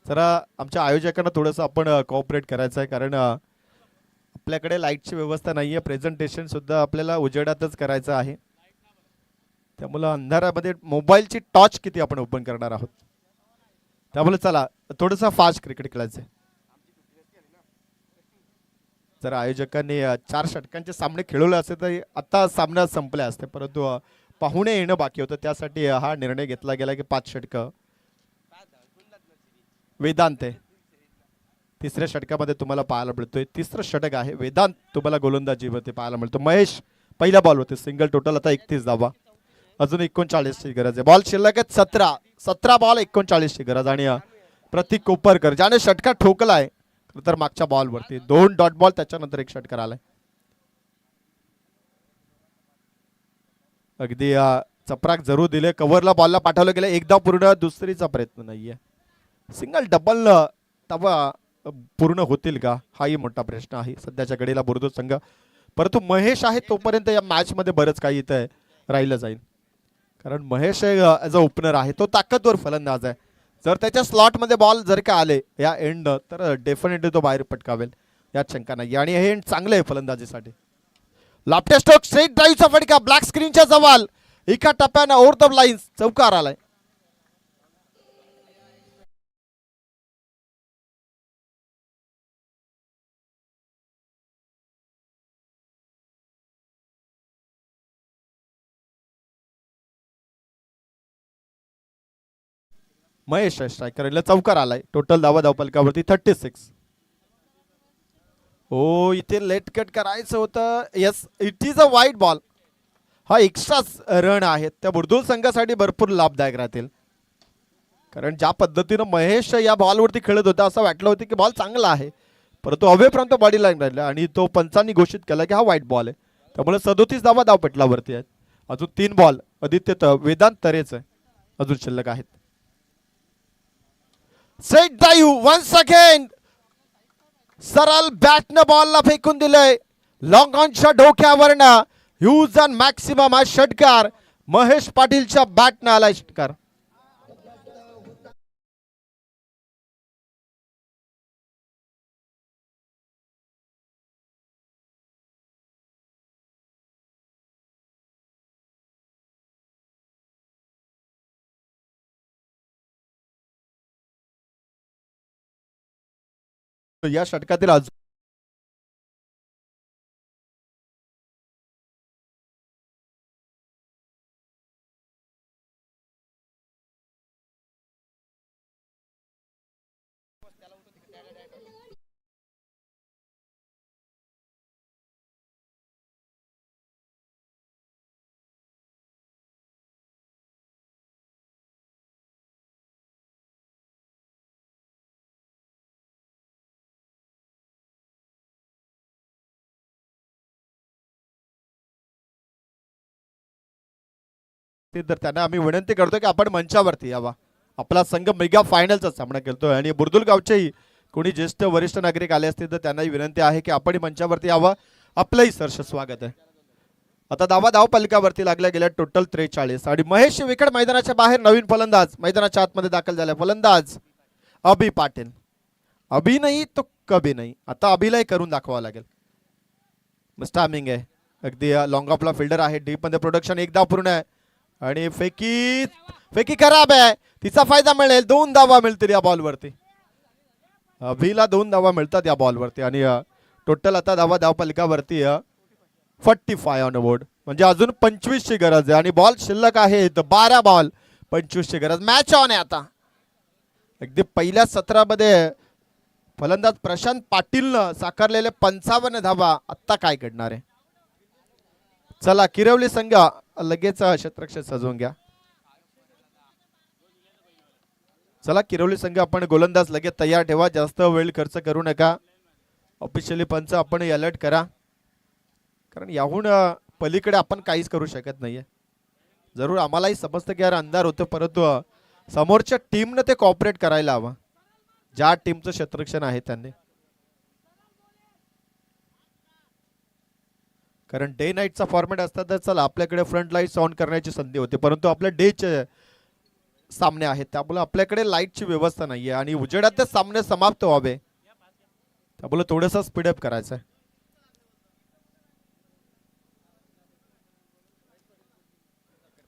[SPEAKER 2] जरा आमच्या आयोजकांना थोडंसं आपण कोऑपरेट करायचं आहे, कारण आपल्याकडे लाईटची व्यवस्था नाही आहे. प्रेझेंटेशन सुद्धा आपल्याला उजेडातच करायचं आहे. त्यामुळे अंधारामध्ये मोबाईलची टॉर्च किती आपण ओपन करणार आहोत. त्यामुळे चला थोडंसं फास्ट क्रिकेट खेळायचं आहे. जर आयोजकांनी 4 षटकांचे सामने खेळवले असते तर आता सामना संपले असते, परंतु पाहुणे येणं बाकी होतं. त्यासाठी हा निर्णय घेतला गेला की 5 षटकं. वेदांत आहे तिसऱ्या षटकामध्ये तुम्हाला पाहायला मिळतोय. तिसरं षटक आहे. वेदांत तुम्हाला गोलंदाजीमध्ये पाहायला मिळतो. महेश पहिल्या बॉल होते सिंगल. टोटल आता 31 धावा. अजून 39ची गरज आहे. बॉल शिल्लक आहेत 17 बॉल 39ची गरज. आणि प्रतीक कोपरकर ज्याने षटकार ठोकलाय तर मागच्या बॉल वरती 2 डॉट बॉल, त्याच्यानंतर एक षटकार आलाय. अगदी चपराक जरूर दिले. कव्हरला बॉलला पाठवलं गेलं एकदा पूर्ण, दुसरीचा प्रयत्न नाहीये. सिंगल डबल तवा पूर्ण होतील का हाही मोठा प्रश्न आहे सध्याच्या घडीला बुर्दुल संघ. परंतु महेश आहे तोपर्यंत या मॅच मध्ये बरंच काही इथं राहिलं जाईल. कारण महेश ॲज अ ओपनर आहे, तो ताकदवर फलंदाज आहे. जर त्याच्या स्लॉट मध्ये बॉल जर का आले या एंड तर डेफिनेटली तो बाहेर पटकावेल, यात शंका नाही. आणि हे एंड चांगले आहे फलंदाजीसाठी. लाफ्टर स्ट्रोक स्ट्रेट ड्राईव्हचा फटका ब्लॅक स्क्रीनच्या जवळ एका टप्प्यानं ओव्हर द लाईन्स चौकार आलाय. महेश स्ट्रायकर चौकार आलाय. टोटल धावपलकावरती 36. हो इथे लेट कट करायचं होतं. Yes it is a wide ball. हा एक्स्ट्रा रन आहेत त्या बुर्दुल संघासाठी भरपूर लाभदायक राहतील. कारण ज्या पद्धतीनं महेश या बॉलवरती खेळत होता असं वाटलं होतं की बॉल चांगला आहे, परंतु away from the body line राहिला आणि तो पंचांनी घोषित केला की हा वाईट बॉल आहे. त्यामुळे 37 धावपटलावरती आहेत. अजून 3 बॉल आदित्य वेदांत तरेचे अजून शिल्लक आहेत. सेट ड्राईव्ह वन्स अगेन सरळ बॅटनं बॉलला फेकून दिलंय. लॉंग ऑनच्या डोक्यावरनं ह्यूज अँड मॅक्सिमम हा षटकार महेश पाटीलच्या बॅटनं आलाय. षटकार या षटकातील अजून तर त्यांना आम्ही विनंती करतो की आपण मंचावरती यावा. आपला संघ मेगा फायनलचा सामना खेळतोय आणि बुर्दुल गावचेही कोणी ज्येष्ठ वरिष्ठ नागरिक आले असतील तर त्यांनाही विनंती आहे की आपण मंचावरती यावं. आपलंही सहर्ष स्वागत आहे. आता धावपलकावरती लागल्या गेल्या टोटल 43 आणि महेश विकेट मैदानाच्या बाहेर. नवीन फलंदाज मैदानाच्या आतमध्ये दाखल झाला. फलंदाज अभि पाटील. अभि नाही तो कभी नाही. आता अभिलाही करून दाखवावं लागेल. मस्त टायमिंग आहे. अगदी लॉंग ऑफला फिल्डर आहे. डीप मध्ये प्रोडक्शन एकदा पूर्ण आहे आणि फेकी खराब आहे. तिचा फायदा मिळेल. 2 धावा मिळतील या बॉलवरती. अभिला 2 धावा मिळतात या बॉलवरती आणि टोटल आता धावपलकावरती 45 ऑन बोर्ड. म्हणजे अजून 25 ची गरज आहे आणि बॉल शिल्लक आहे 12 बॉल 25 ची गरज. मॅच ऑन आहे आता. अगदी पहिल्या सत्रामध्ये फलंदाज प्रशांत पाटीलनं साकारलेले 55 धावा. आता काय घडणार आहे. चला किरवली संघ लगेच क्षेत्ररक्षक सजवून घ्या. चला किरवली संघ आपण गोलंदाज लगेच तयार ठेवा. जास्त वेळ खर्च करू नका. ऑफिशियली पंच आपण अलर्ट करा. कारण याहून पलीकडे आपण काहीच करू शकत नाहीये. जरूर आम्हालाही समजतं की यार अंधार होतो, परंतु समोरच्या टीमनं ते कॉपरेट करायला हवं. ज्या टीमचं क्षेत्ररक्षण आहे त्यांनी. कारण डे नाईटचा फॉर्मॅट असता तर चला आपल्याकडे फ्रंट लाईट्स ऑन करण्याची संधी होती, परंतु आपल्या डेचे सामने आहेत त्यामुळे आपल्याकडे लाईटची व्यवस्था नाहीये आणि उजेडात ते सामने समाप्त व्हावे त्यामुळे थोडंसं स्पीडअप करायचं आहे.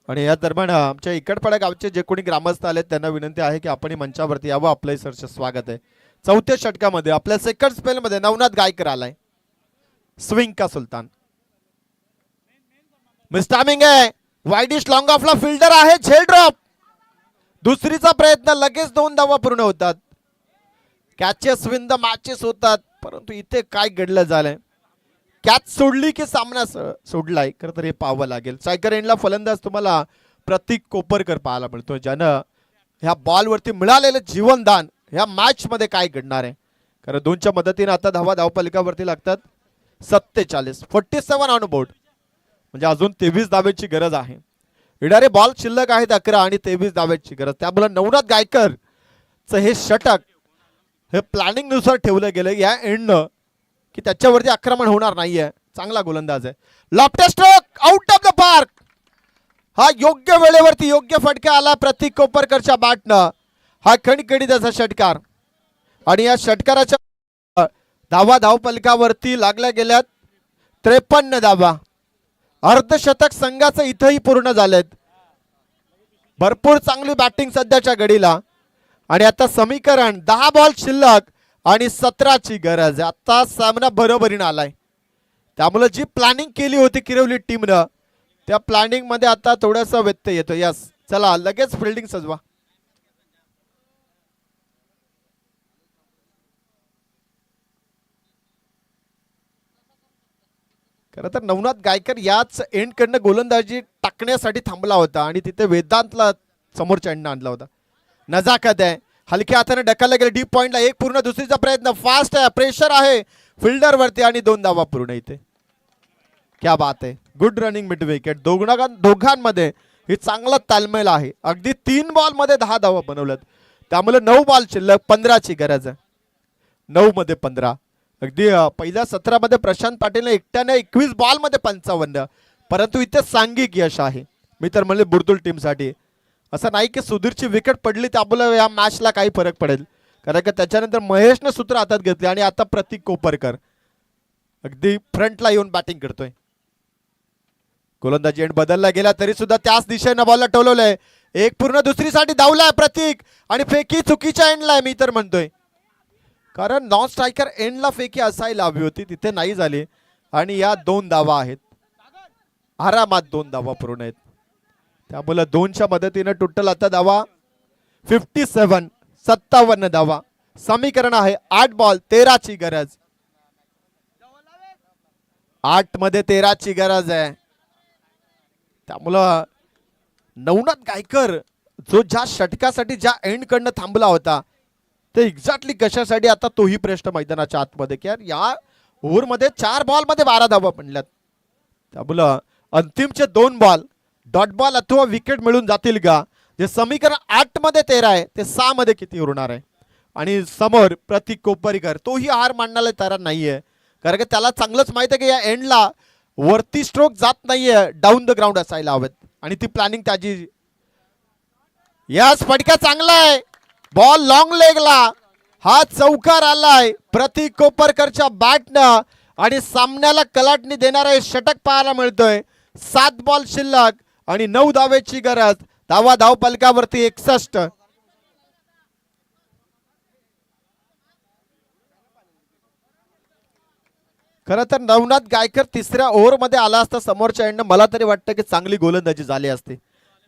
[SPEAKER 2] आणि या दरम्यान आमच्या इकडपाडा गावचे जे कोणी ग्रामस्थ आले त्यांना विनंती आहे की आपण मंचावरती यावं. आपलंही सरचं स्वागत आहे. चौथ्या षटकामध्ये आपल्या सेकंड स्पेल मध्ये नवनाथ गायकर आलाय. स्विंग का सुलतान. मिस टायमिंग आहे. वाईडिश लॉंग ऑफला फिल्डर आहे. झेल ड्रॉप. दुसरीचा प्रयत्न. लगेच 2 धावा पूर्ण होतात. कॅचेस विन द मॅचेस होतात. परंतु इथे काय घडलं झालंय. कॅच सोडली की सामना सोडलाय. खरं तर हे पाहावं लागेल. स्ट्रायकर एंडला फलंदाज तुम्हाला प्रतीक कोपरकर पाहायला मिळतो, ज्यानं ह्या बॉलवरती मिळालेलं जीवनदान ह्या मॅच मध्ये काय घडणार आहे. कारण 2च्या मदतीने आता धावपलिकावरती लागतात 47. 47 ऑन बोर्ड, म्हणजे अजून 23 धावेची गरज आहे. येणारे बॉल शिल्लक आहेत 11 आणि 23 धावेची गरज. त्यामुळे नवनाथ गायकरचं हे षटक हे प्लॅनिंग नुसार ठेवलं गेलं या एंडनं, की त्याच्यावरती आक्रमण होणार नाहीये. चांगला गोलंदाज आहे. Loft stroke out of the park. हा योग्य वेळेवरती योग्य फटका आला प्रतीक कोपरकरच्या बॅटनं. हा खणखणीत षटकार आणि या षटकाराच्या धावपलकावरती लागल्या गेल्यात 53 धावा. अर्धशतक संघाचं इथंही पूर्ण झालेत. भरपूर चांगली बॅटिंग सध्याच्या घडीला. आणि आता समीकरण 10 बॉल शिल्लक आणि 17ची गरज आहे. आता सामना बरोबरीने आलाय. त्यामुळे जी प्लॅनिंग केली होती किरवली टीमनं, त्या प्लॅनिंग मध्ये आता थोडासा व्यत्यय येतो. यस, चला लगेच फिल्डिंग सजवा. खरं तर नवनाथ गायकर याच एंड कडनं गोलंदाजी टाकण्यासाठी थांबला होता आणि तिथे वेदांतला समोरच्या एंडनं आणला होता. नजाकत आहे, हलक्या हाताने ढकलला गेला डीप पॉइंटला. एक पूर्ण, दुसरीचा प्रयत्न फास्ट आहे, प्रेशर आहे फिल्डर वरती आणि 2 धावा पूर्ण. इथे क्या बात आहे. Good running mid wicket. दोघांमध्ये हे चांगला तालमेल आहे. अगदी 3 बॉल मध्ये 10 धावा बनवल्यात. त्यामुळे 9 बॉल शिल्लक 15ची गरज आहे. 9 मध्ये 15. अगदी पहिल्या 17 मध्ये प्रशांत पाटीलने एकट्याने 21 बॉल मध्ये 55. परंतु इथे सांघिक यश आहे. मी तर म्हणले बुर्दुल टीमसाठी. असं नाही की सुधीरची विकेट पडली त्यामुळे या मॅचला काही फरक पडेल. कारण की त्याच्यानंतर महेशने सूत्र हातात घेतले आणि आता प्रतीक कोपरकर अगदी फ्रंटला येऊन बॅटिंग करतोय. गोलंदाजी एंड बदलला गेला तरी सुद्धा त्याच दिशेने बॉलला टोलवलंय. एक पूर्ण, दुसरीसाठी धावलाय प्रतीक आणि फेकी चुकीच्या एंडला आहे मी तर म्हणतोय. कारण नॉन स्ट्रायकर एंडला फेकी असायला हवी होती, तिथे नाही झाली. आणि या 2 धावा आहेत. आरामात 2 धावा पूर्ण आहेत. त्यामुळे 2च्या मदतीने टोटल आता धावा 57. 57 धावा. समीकरण आहे 8 बॉल 13ची गरज. 8 मध्ये 13ची गरज आहे. त्यामुळं नवनाथ गायकर जो ज्या षटकासाठी ज्या एंड कडनं थांबला होता ते एक्झॅक्टली कशासाठी, आता तोही प्रश्न मैदानाच्या आतमध्ये की यार या ओव्हरमध्ये 4 बॉल मध्ये 12 धावा पडल्यात. त्यामुळं अंतिमचे 2 बॉल डॉट बॉल अथवा विकेट मिळून जातील का. जे समीकरण 8 मध्ये 13 आहे ते 6 मध्ये किती उरणार आहे. आणि समोर प्रतीक कोपरकर तोही हार मानण्याला तयार नाहीये. कारण की त्याला चांगलंच माहिती आहे की या एंडला वरती स्ट्रोक जात नाहीये, डाऊन द ग्राउंड असायला हवेत. आणि ती प्लॅनिंग त्याची. याच फटका चांगला आहे. बॉल लॉंग लेगला. हा चौकार आलाय प्रतीक कोपरकरच्या बॅटनं आणि सामन्याला कलाटणी देणारा षटक पाहायला मिळतोय. 7 बॉल शिल्लक आणि 9 धावेची गरज. धावपलकावरती 61. खरं तर नवनाथ गायकर 3ऱ्या ओव्हरमध्ये आला असता समोरच्या एंडनं, मला तरी वाटतं की चांगली गोलंदाजी झाली असती.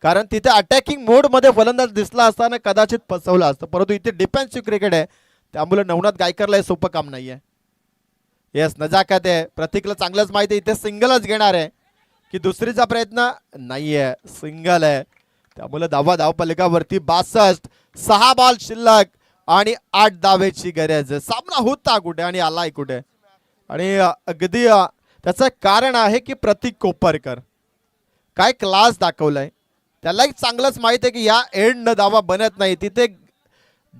[SPEAKER 2] कारण तिथे अटॅकिंग मोड मध्ये फलंदाज दिसला असताना कदाचित फसवला असतं. परंतु इथे डिफेन्सिव्ह क्रिकेट आहे, त्यामुळे नवनाथ गायकरला हे सोपं काम नाहीये. येस, नजाकत आहे. प्रतीकला चांगलंच माहिती आहे इथे सिंगलच घेणार आहे की दुसरीचा प्रयत्न नाहीये, सिंगल आहे. त्यामुळे धावपलकावरती 62. 6 बॉल शिल्लक आणि 8 धावेची गरज. सामना होता कुठे आणि आलाय कुठे. आणि अगदी त्याचं कारण आहे की प्रतीक कोपरकर काय क्लास दाखवलाय. त्यालाही चांगलंच माहिती आहे की या एंड न धावा बनत नाही, तिथे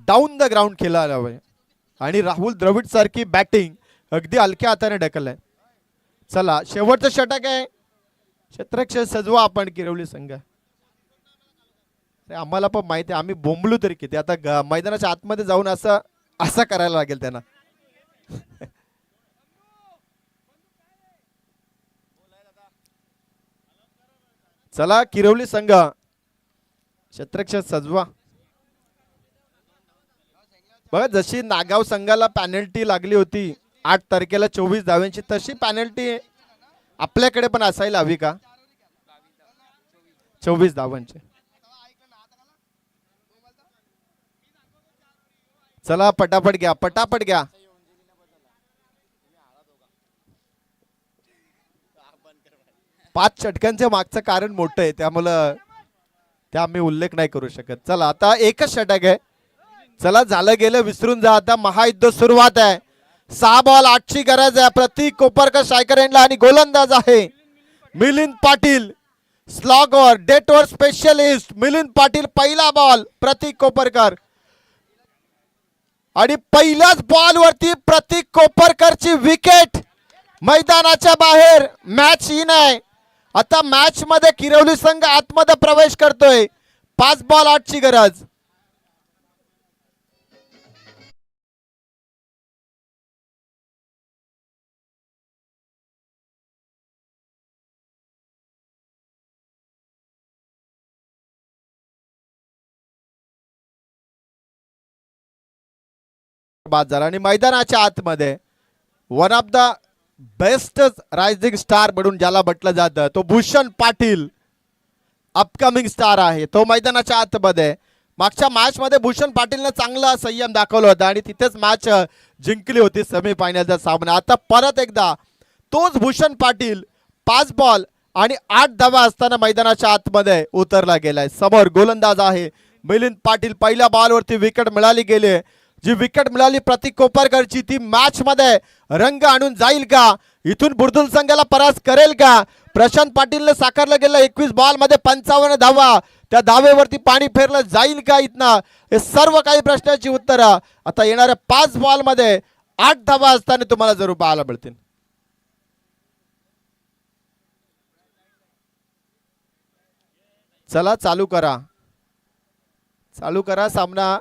[SPEAKER 2] डाऊन द ग्राउंड खेळायला हवं. आणि राहुल द्रविड सारखी बॅटिंग अगदी हलक्या हाताने ढकललाय. चला शेवटचं षटक आहे. क्षेत्ररक्षण सजवा आपण किरवली संघ. आम्हाला पण माहिती आहे, आम्ही बोंबलू तरी किती. आता मैदानाच्या आतमध्ये जाऊन असं करायला लागेल त्यांना. चला किरवली संघ क्षेत्ररक्षण सजवा. बघा जशी नागाव संघाला पॅनल्टी लागली होती 8 तारखेला 24 धाव्यांची, तशी पॅनल्टी आपल्याकडे पण असायला हवी का. 24 धावांची. चला पटापट घ्या, पटापट घ्या. 5 षटकांच्या मागचं कारण मोठं आहे, त्यामुळं ते आम्ही उल्लेख नाही करू शकत. चला आता एकच षटक आहे. चला झालं गेलं विसरून जा, आता महायुद्ध सुरुवात आहे. 6 बॉल 8ची गरज आहे. प्रतीक कोपरकर स्ट्रायकर एंडला आणि गोलंदाज आहे Milind Patil. Slogger death over specialist Milind Patil. पहिला बॉल प्रतीक कोपरकर आणि पहिल्याच बॉल वरती प्रतीक कोपरकरची विकेट. मैदानाच्या बाहेर मॅच इन आहे. आता मॅच मध्ये किरवली संघ आतमध्ये प्रवेश करतोय. 5 बॉल 8ची गरज. बाद झाला आणि मैदानाच्या आतमध्ये one of the best rising star म्हणून ज्याला म्हटलं जातं तो भूषण पाटील अपकमिंग स्टार आहे. तो मैदानाच्या आतमध्ये. मागच्या मॅच मध्ये भूषण पाटीलने चांगला संयम दाखवला होता आणि तिथेच मॅच जिंकली होती सेमीफायनलचा सामना. आता परत एकदा तोच भूषण पाटील 5 बॉल आणि 8 धावा असताना मैदानाच्या आतमध्ये उतरला गेलाय. समोर गोलंदाज आहे मिलिंद पाटील. पहिल्या बॉलवरती विकेट मिळाली गेली. जी विकेट मिळाली प्रतीक कोपरकरची ती मॅच मध्ये रंग आणून जाईल का? इथून बुर्दुल संघाला परास्त करेल का? प्रशांत पाटीलने साकारलं गेलं 21 बॉल मध्ये 55 धावा. त्या धावेवरती पाणी फेरलं जाईल का इथनं? हे सर्व काही प्रश्नाची उत्तरं आता येणाऱ्या 5 बॉल मध्ये 8 धावा असताना तुम्हाला जरूर पाहायला मिळतील. चला चालू करा, चालू करा सामना.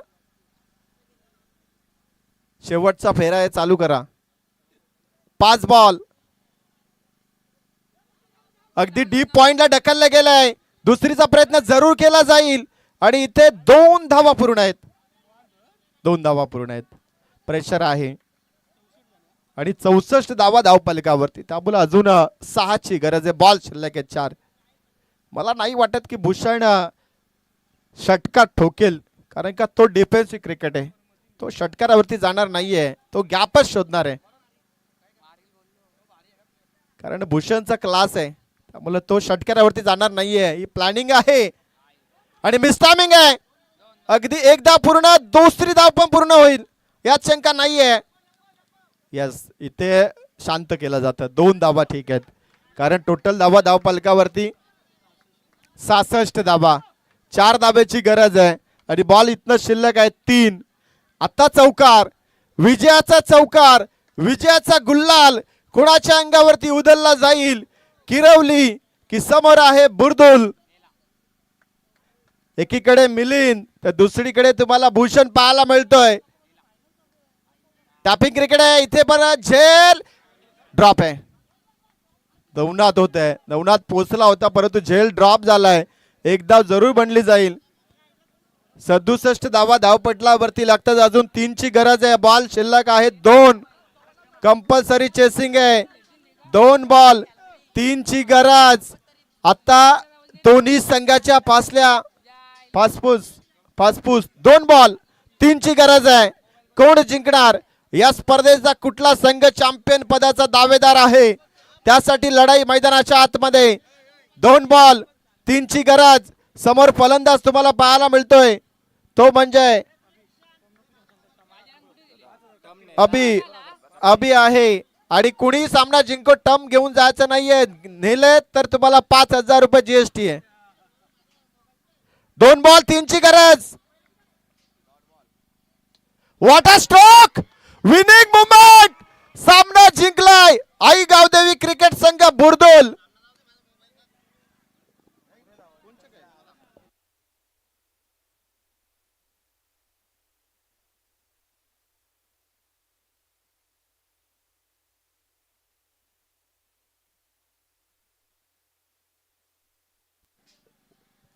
[SPEAKER 2] शेवटचा फेरा आहे, चालू करा. 5 बॉल अगदी डीप पॉइंटला ढकलला गेलाय. दुसरीचा प्रयत्न जरूर केला जाईल आणि इथे 2 धावा पूर्ण आहेत. 2 धावा पूर्ण आहेत. प्रेशर आहे आणि 64 धावा धावफलकावरती. त्यामुळे अजून 6ची गरज आहे. बॉल शिल्लक आहे 4. मला नाही वाटत की भूषण षटकार ठोकेल, कारण का तो डिफेन्सिव्ह क्रिकेट आहे. तो षटकारावरती जाणार नाहीये, तो गॅपच शोधणार आहे. कारण भूषणचा क्लास आहे, त्यामुळे तो षटकारावरती जाणार नाहीये. ही प्लॅनिंग आहे आणि मिसटायमिंग आहे. अगदी एक धाव पूर्ण, दुसरी धाव पण पूर्ण होईल यात शंका नाहीये. यस, इथे शांत केलं जातं. 2 धावा ठीक आहेत, कारण टोटल धावा धावफलकावरती 66 धावा. 4 धाब्याची गरज आहे आणि बॉल इथनं शिल्लक आहे 3. आता चौकार, विजयाचा चौकार, विजयाचा गुल्लाल कोणाच्या अंगावरती उधळला जाईल? किरवली की समोर आहे बुर्दुल. एकीकडे मिलिंद तर दुसरीकडे तुम्हाला भूषण पाहायला मिळतोय. टॅपिंग क्रिकेट आहे इथे, पण झेल ड्रॉप आहे. नवनाथ होत आहे, नवनाथ पोचला होता परंतु झेल ड्रॉप झालाय. एक धाव जरूर बनली जाईल. 67 धावा धावपटलावरती लागतात. अजून 3ची गरज आहे. बॉल शिल्लक आहे 2. कंपल्सरी चेसिंग आहे. 2 बॉल 3ची गरज. आता दोन्ही संघाच्या फासल्या फासफूस 2 बॉल 3ची गरज आहे. कोण जिंकणार या स्पर्धेचा? कुठला संघ चॅम्पियन पदाचा दावेदार आहे? त्यासाठी लढाई मैदानाच्या आतमध्ये. 2 बॉल 3ची गरज. समोर फलंदाज तुम्हाला पाहायला मिळतोय, तो म्हणजे अभि आहे. आणि कुणी सामना जिंको टर्म घेऊन जायचं नाहीये. नेले तर तुम्हाला 5000 रुपये जीएसटी आहे. 2 बॉल 3ची गरज. What a stroke, winning moment. सामना जिंकलाय आई गावदेवी क्रिकेट संघ बुर्दुल.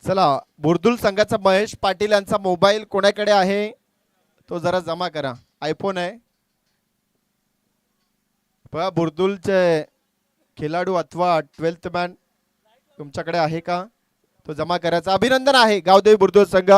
[SPEAKER 2] चला, बुर्दुल संघाचा महेश पाटील यांचा मोबाईल कोणाकडे आहे तो जरा जमा करा. आयफोन आहे बघा. बुर्दुलचे खेळाडू अथवा 12th मॅन तुमच्याकडे आहे का तो जमा करायचा. अभिनंदन आहे गावदेवी बुर्दुल संघ.